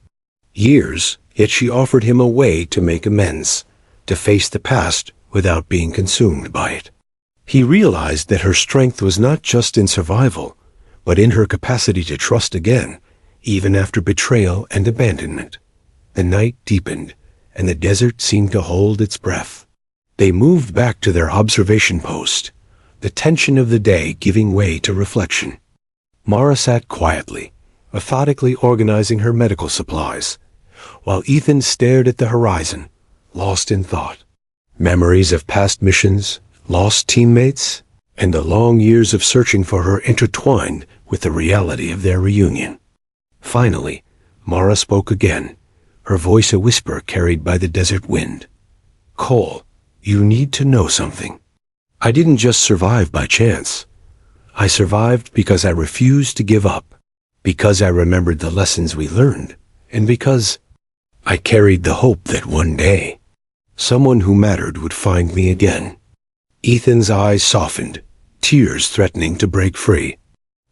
[SPEAKER 1] years, yet she offered him a way to make amends, to face the past without being consumed by it. He realized that her strength was not just in survival, but in her capacity to trust again, even after betrayal and abandonment. The night deepened, and the desert seemed to hold its breath. They moved back to their observation post, the tension of the day giving way to reflection. Mara sat quietly, methodically organizing her medical supplies, while Ethan stared at the horizon, lost in thought. Memories of past missions, lost teammates, and the long years of searching for her intertwined with the reality of their reunion. Finally, Mara spoke again, her voice a whisper carried by the desert wind. "Cole, you need to know something. I didn't just survive by chance. I survived because I refused to give up, because I remembered the lessons we learned, and because I carried the hope that one day someone who mattered would find me again." Ethan's eyes softened, tears threatening to break free.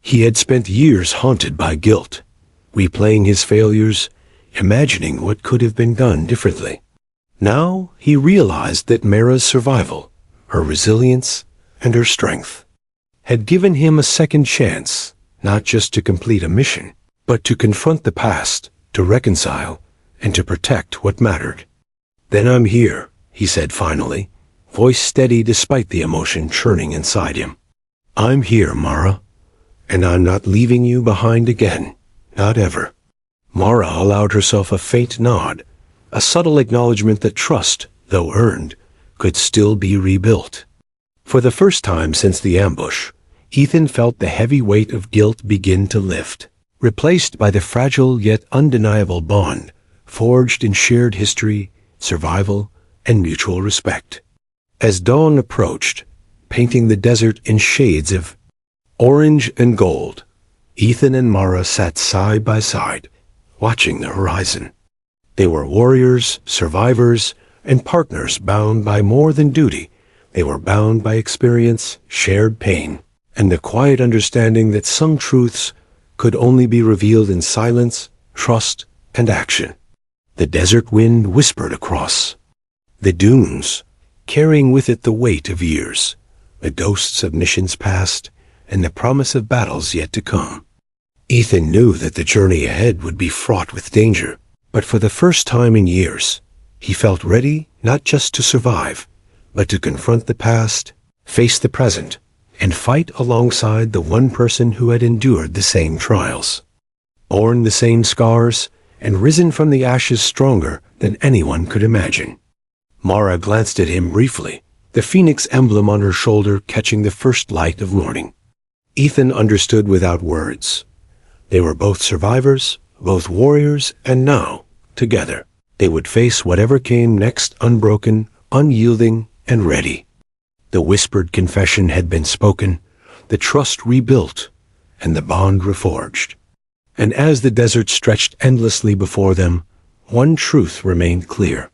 [SPEAKER 1] He had spent years haunted by guilt, replaying his failures, imagining what could have been done differently. Now he realized that Mara's survival, her resilience, and her strength had given him a second chance, not just to complete a mission, but to confront the past, to reconcile, and to protect what mattered. "Then I'm here," he said finally, voice steady despite the emotion churning inside him. "I'm here, Mara, and I'm not leaving you behind again, not ever." Mara allowed herself a faint nod, a subtle acknowledgement that trust, though earned, could still be rebuilt. For the first time since the ambush, Ethan felt the heavy weight of guilt begin to lift, replaced by the fragile yet undeniable bond forged in shared history, survival, and mutual respect. As dawn approached, painting the desert in shades of orange and gold, Ethan and Mara sat side by side, watching the horizon. They were warriors, survivors, and partners bound by more than duty. They were bound by experience, shared pain, and the quiet understanding that some truths could only be revealed in silence, trust, and action. The desert wind whispered across the dunes, carrying with it the weight of years, the ghosts of missions past, and the promise of battles yet to come. Ethan knew that the journey ahead would be fraught with danger, but for the first time in years, he felt ready not just to survive, but to confront the past, face the present, and fight alongside the one person who had endured the same trials, borne the same scars, and risen from the ashes stronger than anyone could imagine. Mara glanced at him briefly, the phoenix emblem on her shoulder catching the first light of morning. Ethan understood without words. They were both survivors, both warriors, and now, together, they would face whatever came next unbroken, unyielding, and ready. The whispered confession had been spoken, the trust rebuilt, and the bond reforged. And as the desert stretched endlessly before them, one truth remained clear.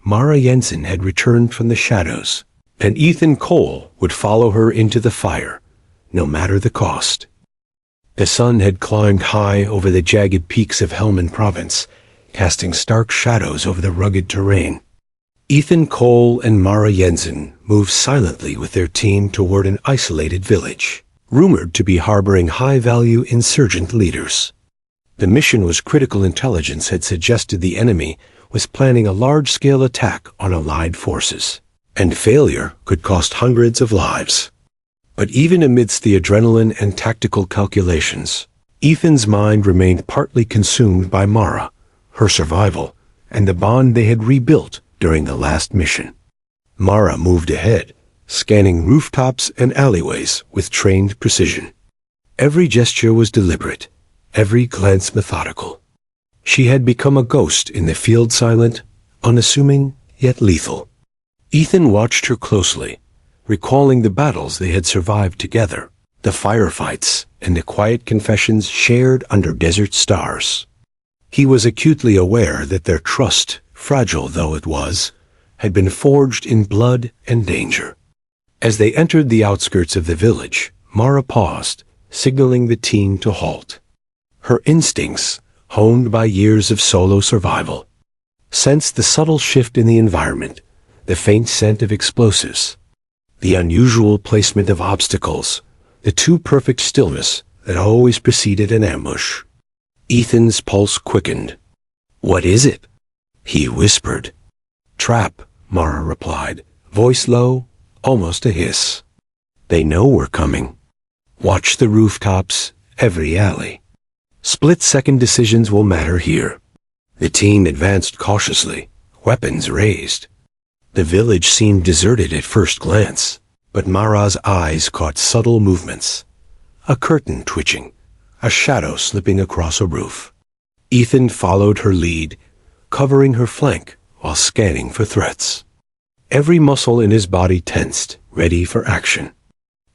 [SPEAKER 1] Mara Jensen had returned from the shadows, and Ethan Cole would follow her into the fire, no matter the cost. The sun had climbed high over the jagged peaks of Helmand Province, casting stark shadows over the rugged terrain. Ethan Cole and Mara Jensen moved silently with their team toward an isolated village, rumored to be harboring high-value insurgent leaders. The mission was critical intelligence had suggested the enemy was planning a large-scale attack on Allied forces, and failure could cost hundreds of lives. But even amidst the adrenaline and tactical calculations, Ethan's mind remained partly consumed by Mara, her survival, and the bond they had rebuilt during the last mission. Mara moved ahead, scanning rooftops and alleyways with trained precision. Every gesture was deliberate, every glance methodical. She had become a ghost in the field, silent, unassuming, yet lethal. Ethan watched her closely, recalling the battles they had survived together, the firefights and the quiet confessions shared under desert stars. He was acutely aware that their trust, fragile though it was, had been forged in blood and danger. As they entered the outskirts of the village, Mara paused, signaling the team to halt. Her instincts, honed by years of solo survival, sensed the subtle shift in the environment, the faint scent of explosives, the unusual placement of obstacles, the too-perfect stillness that always preceded an ambush. Ethan's pulse quickened. "What is it?" he whispered. "Trap," Mara replied, voice low, almost a hiss. "They know we're coming. Watch the rooftops, every alley. Split-second decisions will matter here." The team advanced cautiously, weapons raised. The village seemed deserted at first glance, but Mara's eyes caught subtle movements. A curtain twitching, a shadow slipping across a roof. Ethan followed her lead, covering her flank while scanning for threats. Every muscle in his body tensed, ready for action.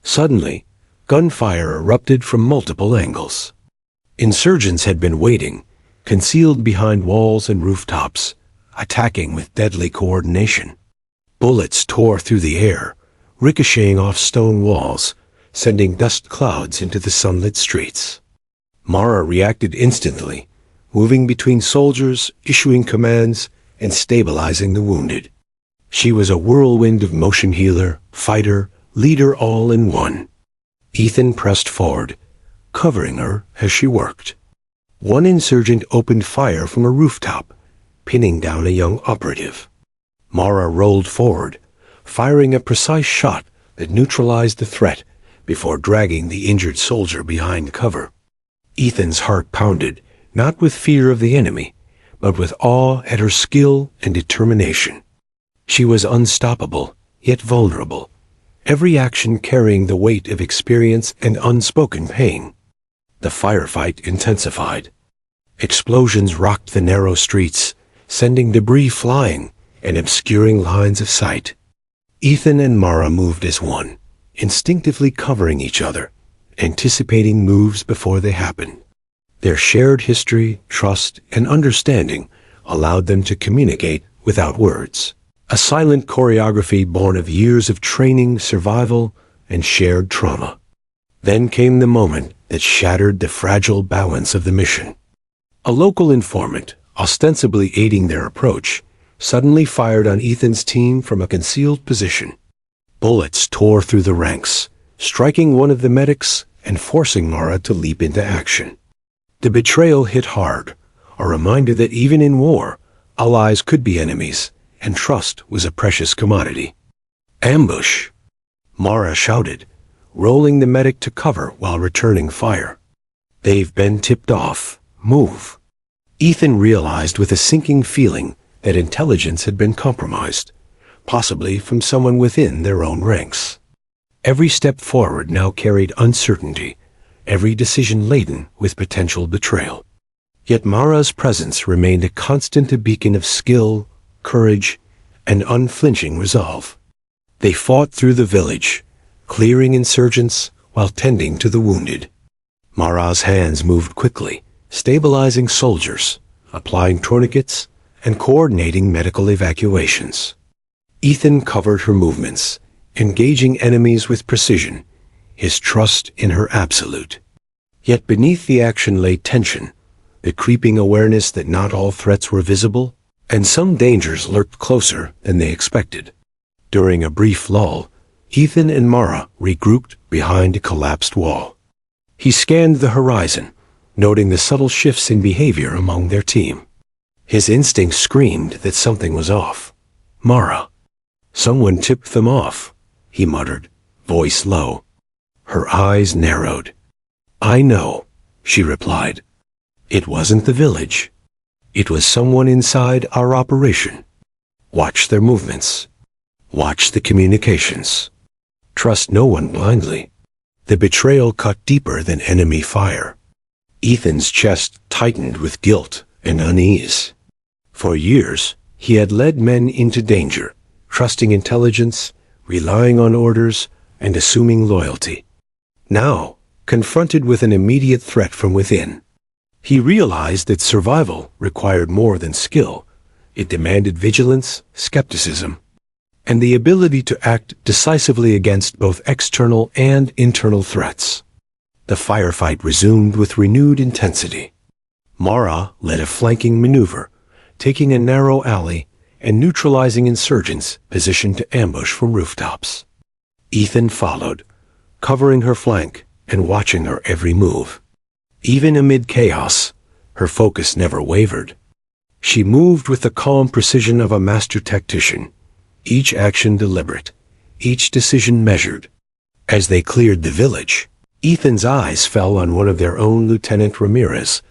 [SPEAKER 1] Suddenly, gunfire erupted from multiple angles. Insurgents had been waiting, concealed behind walls and rooftops, attacking with deadly coordination. Bullets tore through the air, ricocheting off stone walls, sending dust clouds into the sunlit streets. Mara reacted instantly, moving between soldiers, issuing commands, and stabilizing the wounded. She was a whirlwind of motion, healer, fighter, leader, all in one. Ethan pressed forward, covering her as she worked. One insurgent opened fire from a rooftop, pinning down a young operative. Mara rolled forward, firing a precise shot that neutralized the threat before dragging the injured soldier behind cover. Ethan's heart pounded, not with fear of the enemy, but with awe at her skill and determination. She was unstoppable, yet vulnerable, every action carrying the weight of experience and unspoken pain. The firefight intensified. Explosions rocked the narrow streets, sending debris flying and obscuring lines of sight. Ethan and Mara moved as one, instinctively covering each other, anticipating moves before they happened. Their shared history, trust, and understanding allowed them to communicate without words. A silent choreography born of years of training, survival, and shared trauma. Then came the moment that shattered the fragile balance of the mission. A local informant, ostensibly aiding their approach, suddenly fired on Ethan's team from a concealed position. Bullets tore through the ranks, striking one of the medics and forcing Mara to leap into action. The betrayal hit hard, a reminder that even in war, allies could be enemies, and trust was a precious commodity. "Ambush!" Mara shouted, rolling the medic to cover while returning fire. "They've been tipped off. Move." Ethan realized with a sinking feeling that intelligence had been compromised, possibly from someone within their own ranks. Every step forward now carried uncertainty, every decision laden with potential betrayal. Yet Mara's presence remained a constant beacon of skill, courage, and unflinching resolve. They fought through the village, clearing insurgents while tending to the wounded. Mara's hands moved quickly, stabilizing soldiers, applying tourniquets, and coordinating medical evacuations. Ethan covered her movements, engaging enemies with precision, his trust in her absolute. Yet beneath the action lay tension, the creeping awareness that not all threats were visible, and some dangers lurked closer than they expected. During a brief lull, Ethan and Mara regrouped behind a collapsed wall. He scanned the horizon, noting the subtle shifts in behavior among their team. His instincts screamed that something was off. "Mara." "Someone tipped them off," he muttered, voice low. Her eyes narrowed. "I know," she replied. It wasn't the village. It was someone inside our operation. Watch their movements. Watch the communications. Trust no one blindly. The betrayal cut deeper than enemy fire. Ethan's chest tightened with guilt and unease. For years, he had led men into danger, trusting intelligence, relying on orders, and assuming loyalty. Now, confronted with an immediate threat from within, he realized that survival required more than skill. It demanded vigilance, skepticism, and the ability to act decisively against both external and internal threats. The firefight resumed with renewed intensity. Mara led a flanking maneuver, taking a narrow alley and neutralizing insurgents positioned to ambush from rooftops. Ethan followed, covering her flank and watching her every move. Even amid chaos, her focus never wavered. She moved with the calm precision of a master tactician, each action deliberate, each decision measured. As they cleared the village, Ethan's eyes fell on one of their own, Lieutenant Ramirez,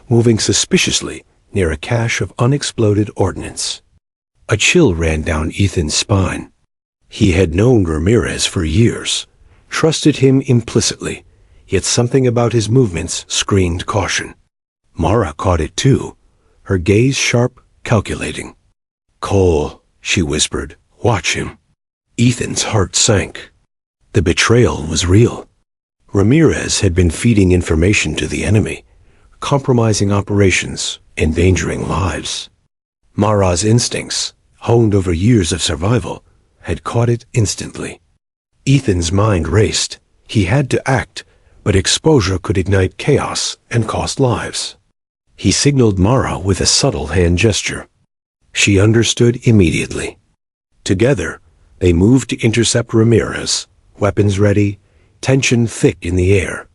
[SPEAKER 1] moving suspiciously near a cache of unexploded ordnance. A chill ran down Ethan's spine. He had known Ramirez for years, trusted him implicitly, yet something about his movements screamed caution. Mara caught it too, her gaze sharp, calculating. "Cole," she whispered, "watch him." Ethan's heart sank. The betrayal was real. Ramirez had been feeding information to the enemy, compromising operations, endangering lives. Mara's instincts, honed over years of survival, had caught it instantly. Ethan's mind raced. He had to act, but exposure could ignite chaos and cost lives. He signaled Mara with a subtle hand gesture. She understood immediately. Together, they moved to intercept Ramirez, weapons ready, tension thick in the air.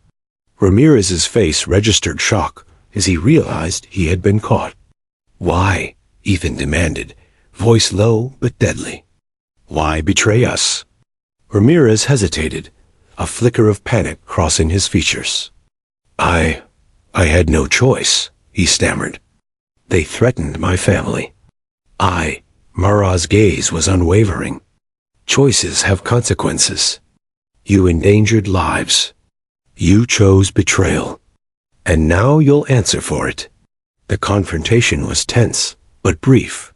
[SPEAKER 1] Ramirez's face registered shock as he realized he had been caught. "Why?" Ethan demanded, voice low but deadly. "Why betray us?" Ramirez hesitated, a flicker of panic crossing his features. I had no choice," he stammered. "They threatened my family. Mara's gaze was unwavering. Choices have consequences. You endangered lives. You chose betrayal. And now you'll answer for it." The confrontation was tense, but brief.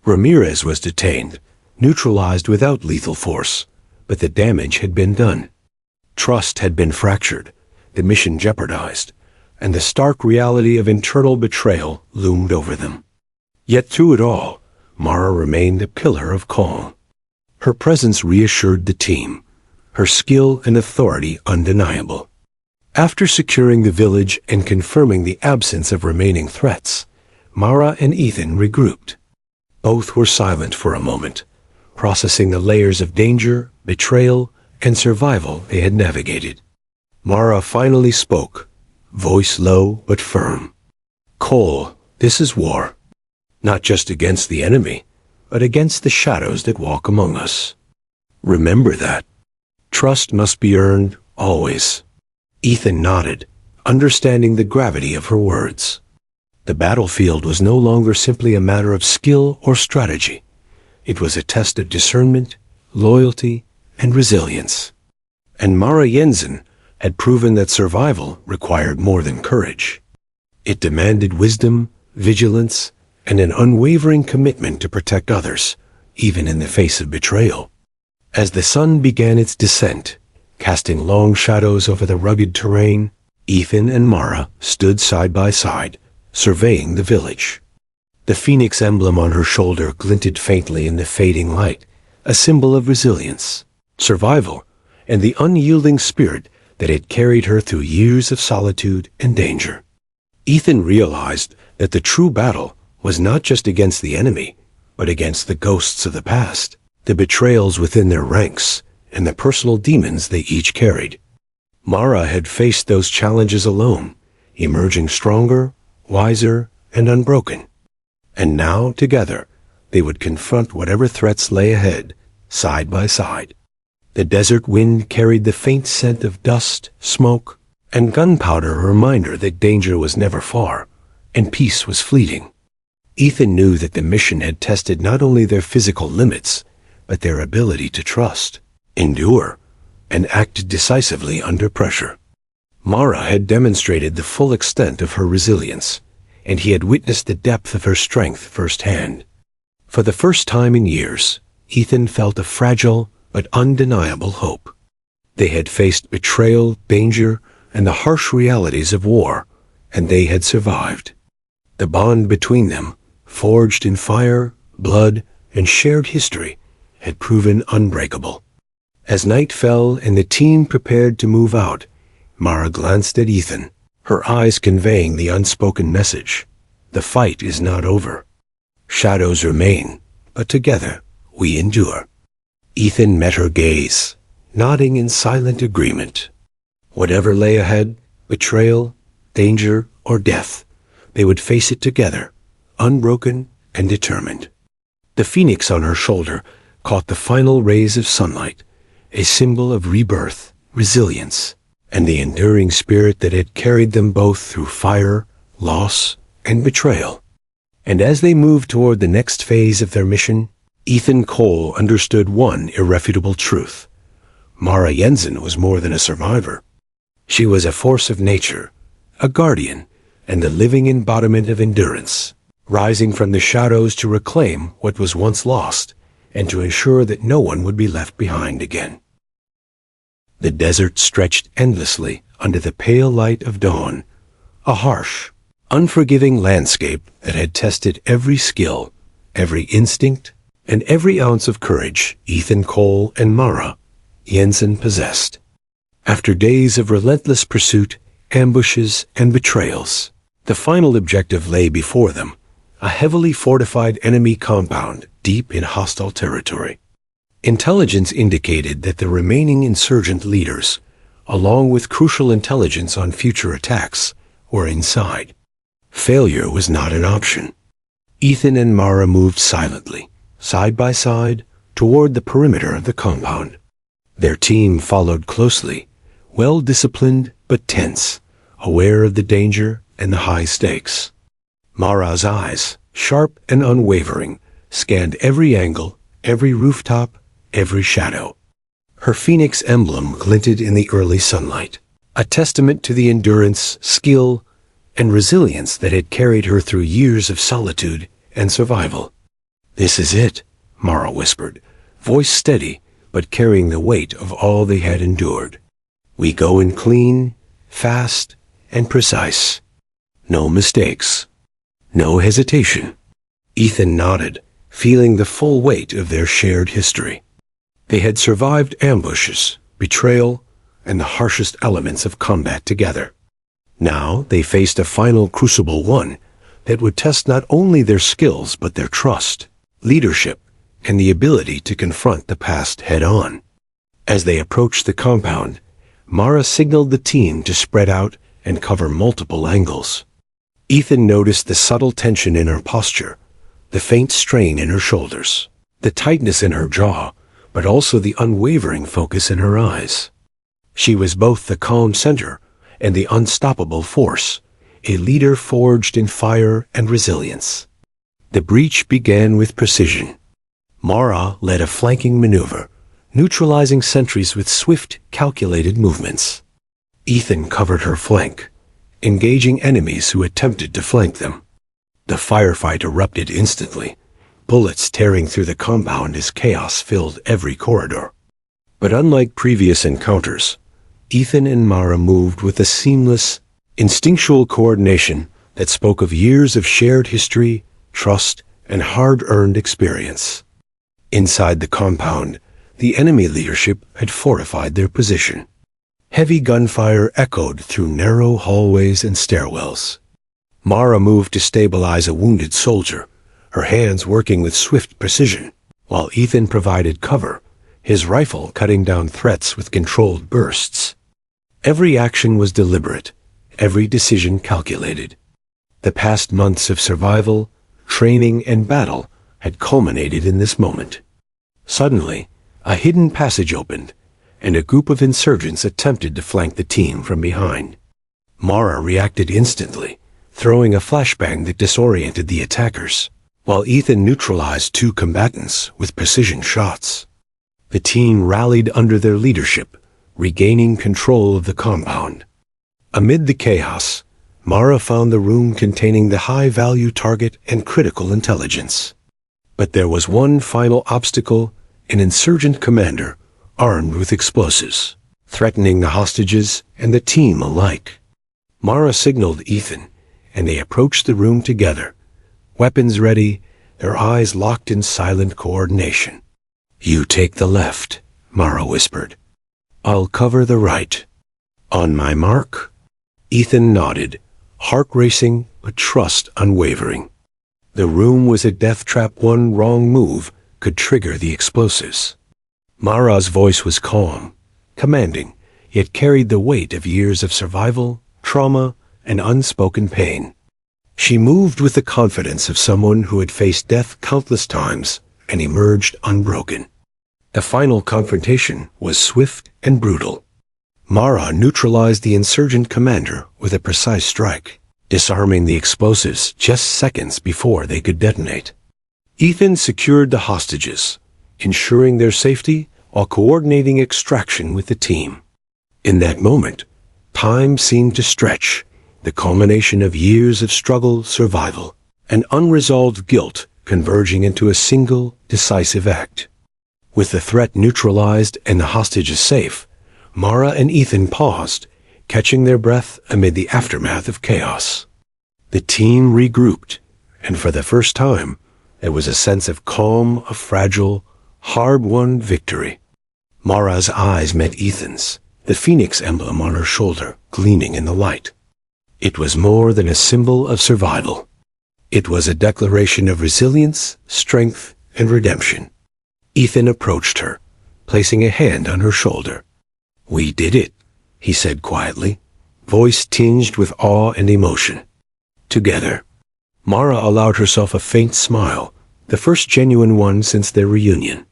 [SPEAKER 1] Ramirez was detained, neutralized without lethal force, but the damage had been done. Trust had been fractured, the mission jeopardized, and the stark reality of internal betrayal loomed over them. Yet through it all, Mara remained a pillar of calm. Her presence reassured the team, her skill and authority undeniable. After securing the village and confirming the absence of remaining threats, Mara and Ethan regrouped. Both were silent for a moment, processing the layers of danger, betrayal, and survival they had navigated. Mara finally spoke, voice low but firm. "Cole, this is war. Not just against the enemy, but against the shadows that walk among us. Remember that. Trust must be earned, always." Ethan nodded, understanding the gravity of her words. The battlefield was no longer simply a matter of skill or strategy. It was a test of discernment, loyalty, and resilience. And Mara Jensen had proven that survival required more than courage. It demanded wisdom, vigilance, and an unwavering commitment to protect others, even in the face of betrayal. As the sun began its descent, casting long shadows over the rugged terrain, Ethan and Mara stood side by side, surveying the village. The phoenix emblem on her shoulder glinted faintly in the fading light, a symbol of resilience, survival, and the unyielding spirit that had carried her through years of solitude and danger. Ethan realized that the true battle was not just against the enemy, but against the ghosts of the past, the betrayals within their ranks, and the personal demons they each carried. Mara had faced those challenges alone, emerging stronger, wiser, and unbroken. And now, together, they would confront whatever threats lay ahead, side by side. The desert wind carried the faint scent of dust, smoke, and gunpowder a reminder that danger was never far, and peace was fleeting. Ethan knew that the mission had tested not only their physical limits, but their ability to trust, endure, and act decisively under pressure. Mara had demonstrated the full extent of her resilience, and he had witnessed the depth of her strength firsthand. For the first time in years, Ethan felt a fragile but undeniable hope. They had faced betrayal, danger, and the harsh realities of war, and they had survived. The bond between them, forged in fire, blood, and shared history, had proven unbreakable. As night fell and the team prepared to move out, Mara glanced at Ethan, her eyes conveying the unspoken message: the fight is not over. Shadows remain, but together we endure. Ethan met her gaze, nodding in silent agreement. Whatever lay ahead, betrayal, danger, or death, they would face it together, unbroken and determined. The phoenix on her shoulder caught the final rays of sunlight, a symbol of rebirth, resilience, and the enduring spirit that had carried them both through fire, loss, and betrayal. And as they moved toward the next phase of their mission, Ethan Cole understood one irrefutable truth. Mara Jensen was more than a survivor. She was a force of nature, a guardian, and the living embodiment of endurance, rising from the shadows to reclaim what was once lost and to ensure that no one would be left behind again. The desert stretched endlessly under the pale light of dawn, a harsh, unforgiving landscape that had tested every skill, every instinct, and every ounce of courage Ethan Cole and Mara Jensen possessed. After days of relentless pursuit, ambushes, and betrayals, the final objective lay before them, a heavily fortified enemy compound deep in hostile territory. Intelligence indicated that the remaining insurgent leaders, along with crucial intelligence on future attacks, were inside. Failure was not an option. Ethan and Mara moved silently, side by side, toward the perimeter of the compound. Their team followed closely, well-disciplined but tense, aware of the danger and the high stakes. Mara's eyes, sharp and unwavering, scanned every angle, every rooftop, every shadow. Her phoenix emblem glinted in the early sunlight, a testament to the endurance, skill, and resilience that had carried her through years of solitude and survival. "This is it," Mara whispered, voice steady but carrying the weight of all they had endured. "We go in clean, fast, and precise. No mistakes. No hesitation." Ethan nodded, feeling the full weight of their shared history. They had survived ambushes, betrayal, and the harshest elements of combat together. Now they faced a final crucible, one that would test not only their skills but their trust, leadership, and the ability to confront the past head-on. As they approached the compound, Mara signaled the team to spread out and cover multiple angles. Ethan noticed the subtle tension in her posture, the faint strain in her shoulders, the tightness in her jaw, but also the unwavering focus in her eyes. She was both the calm center and the unstoppable force, a leader forged in fire and resilience. The breach began with precision. Mara led a flanking maneuver, neutralizing sentries with swift, calculated movements. Ethan covered her flank, engaging enemies who attempted to flank them. The firefight erupted instantly, bullets tearing through the compound as chaos filled every corridor. But unlike previous encounters, Ethan and Mara moved with a seamless, instinctual coordination that spoke of years of shared history, trust, and hard-earned experience. Inside the compound, the enemy leadership had fortified their position. Heavy gunfire echoed through narrow hallways and stairwells. Mara moved to stabilize a wounded soldier, her hands working with swift precision, while Ethan provided cover, his rifle cutting down threats with controlled bursts. Every action was deliberate, every decision calculated. The past months of survival, training, and battle had culminated in this moment. Suddenly, a hidden passage opened, and a group of insurgents attempted to flank the team from behind. Mara reacted instantly, throwing a flashbang that disoriented the attackers, while Ethan neutralized two combatants with precision shots. The team rallied under their leadership, regaining control of the compound. Amid the chaos, Mara found the room containing the high-value target and critical intelligence. But there was one final obstacle: an insurgent commander, armed with explosives, threatening the hostages and the team alike. Mara signaled Ethan, and they approached the room together, weapons ready, their eyes locked in silent coordination. "You take the left," Mara whispered. "I'll cover the right." "On my mark?" Ethan nodded, heart racing but trust unwavering. The room was a death trap. One wrong move could trigger the explosives. Mara's voice was calm, commanding, yet carried the weight of years of survival, trauma, and unspoken pain. She moved with the confidence of someone who had faced death countless times and emerged unbroken. The final confrontation was swift and brutal. Mara neutralized the insurgent commander with a precise strike, disarming the explosives just seconds before they could detonate. Ethan secured the hostages, ensuring their safety while coordinating extraction with the team. In that moment, time seemed to stretch, the culmination of years of struggle, survival, and unresolved guilt converging into a single, decisive act. With the threat neutralized and the hostages safe, Mara and Ethan paused, catching their breath amid the aftermath of chaos. The team regrouped, and for the first time, there was a sense of calm, a fragile, hard-won victory. Mara's eyes met Ethan's, the phoenix emblem on her shoulder gleaming in the light. It was more than a symbol of survival. It was a declaration of resilience, strength, and redemption. Ethan approached her, placing a hand on her shoulder. "We did it," he said quietly, voice tinged with awe and emotion. "Together." Mara allowed herself a faint smile, the first genuine one since their reunion.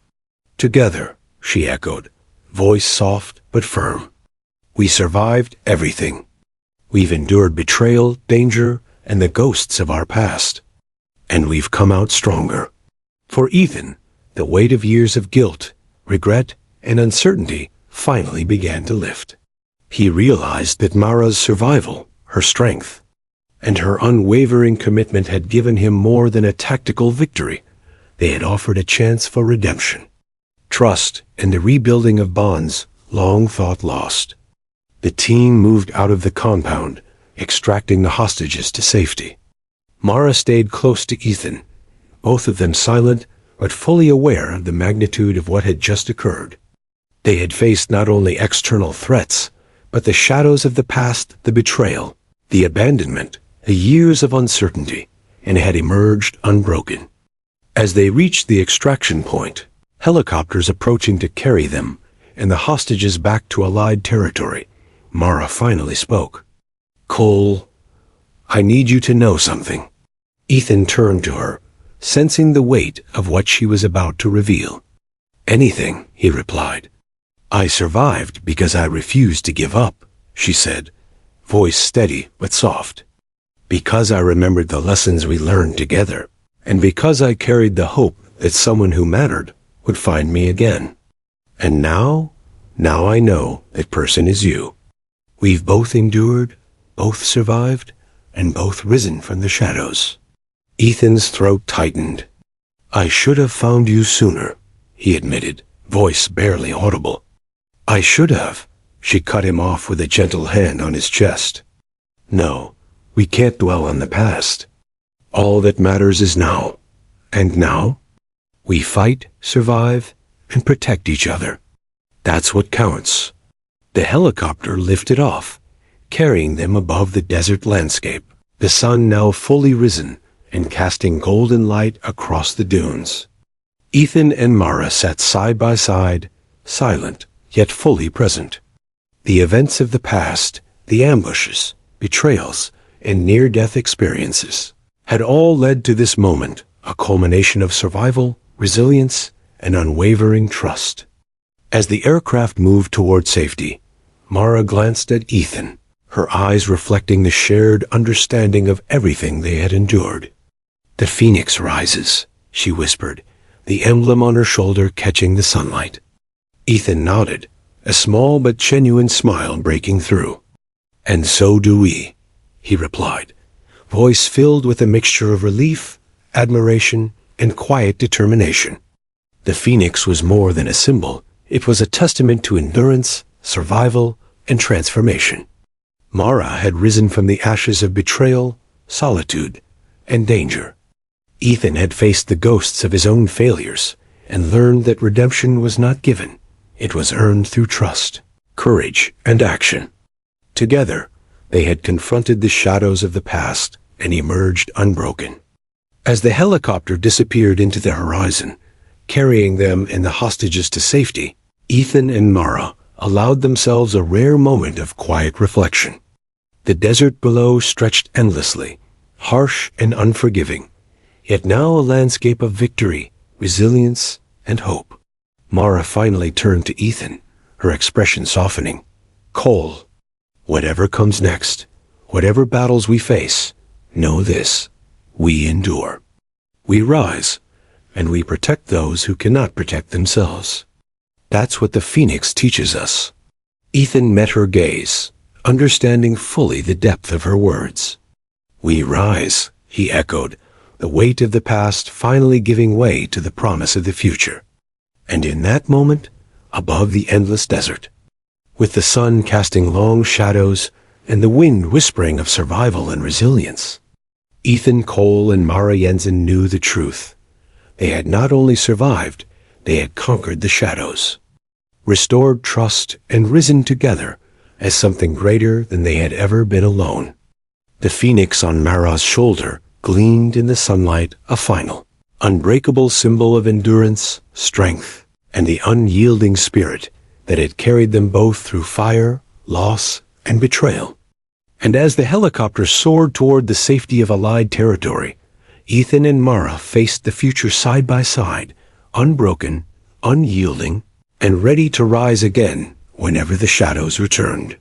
[SPEAKER 1] "Together," she echoed, voice soft but firm. "We survived everything. We've endured betrayal, danger, and the ghosts of our past. And we've come out stronger." For Ethan, the weight of years of guilt, regret, and uncertainty finally began to lift. He realized that Mara's survival, her strength, and her unwavering commitment had given him more than a tactical victory. They had offered a chance for redemption, trust, and the rebuilding of bonds long thought lost. The team moved out of the compound, extracting the hostages to safety. Mara stayed close to Ethan, both of them silent but fully aware of the magnitude of what had just occurred. They had faced not only external threats, but the shadows of the past, the betrayal, the abandonment, the years of uncertainty, and had emerged unbroken. As they reached the extraction point, helicopters approaching to carry them, and the hostages back to Allied territory, Mara finally spoke. "Cole, I need you to know something." Ethan turned to her, sensing the weight of what she was about to reveal. "Anything," he replied. "I survived because I refused to give up," she said, voice steady but soft. "Because I remembered the lessons we learned together, and because I carried the hope that someone who mattered would find me again. And now I know that person is you. We've both endured, both survived, and both risen from the shadows." Ethan's throat tightened. "I should have found you sooner," he admitted, voice barely audible. "I should have," she cut him off with a gentle hand on his chest. "No, we can't dwell on the past. All that matters is now. And now, we fight, survive, and protect each other. That's what counts." The helicopter lifted off, carrying them above the desert landscape, the sun now fully risen and casting golden light across the dunes. Ethan and Mara sat side by side, silent yet fully present. The events of the past, the ambushes, betrayals, and near-death experiences had all led to this moment, a culmination of survival, resilience, and unwavering trust. As the aircraft moved toward safety, Mara glanced at Ethan, her eyes reflecting the shared understanding of everything they had endured. "The phoenix rises," she whispered, the emblem on her shoulder catching the sunlight. Ethan nodded, a small but genuine smile breaking through. "And so do we," he replied, voice filled with a mixture of relief, admiration, and quiet determination. The phoenix was more than a symbol. It was a testament to endurance, survival, and transformation. Mara had risen from the ashes of betrayal, solitude, and danger. Ethan had faced the ghosts of his own failures and learned that redemption was not given. It was earned through trust, courage, and action. Together, they had confronted the shadows of the past and emerged unbroken. As the helicopter disappeared into the horizon, carrying them and the hostages to safety, Ethan and Mara allowed themselves a rare moment of quiet reflection. The desert below stretched endlessly, harsh and unforgiving, yet now a landscape of victory, resilience, and hope. Mara finally turned to Ethan, her expression softening. "Cole, whatever comes next, whatever battles we face, know this: we endure. We rise, and we protect those who cannot protect themselves. That's what the Phoenix teaches us." Ethan met her gaze, understanding fully the depth of her words. "We rise," he echoed, the weight of the past finally giving way to the promise of the future. And in that moment, above the endless desert, with the sun casting long shadows and the wind whispering of survival and resilience, Ethan, Cole, and Mara Jensen knew the truth. They had not only survived, they had conquered the shadows, restored trust, and risen together as something greater than they had ever been alone. The phoenix on Mara's shoulder gleamed in the sunlight, a final, unbreakable symbol of endurance, strength, and the unyielding spirit that had carried them both through fire, loss, and betrayal. And as the helicopter soared toward the safety of Allied territory, Ethan and Mara faced the future side by side, unbroken, unyielding, and ready to rise again whenever the shadows returned.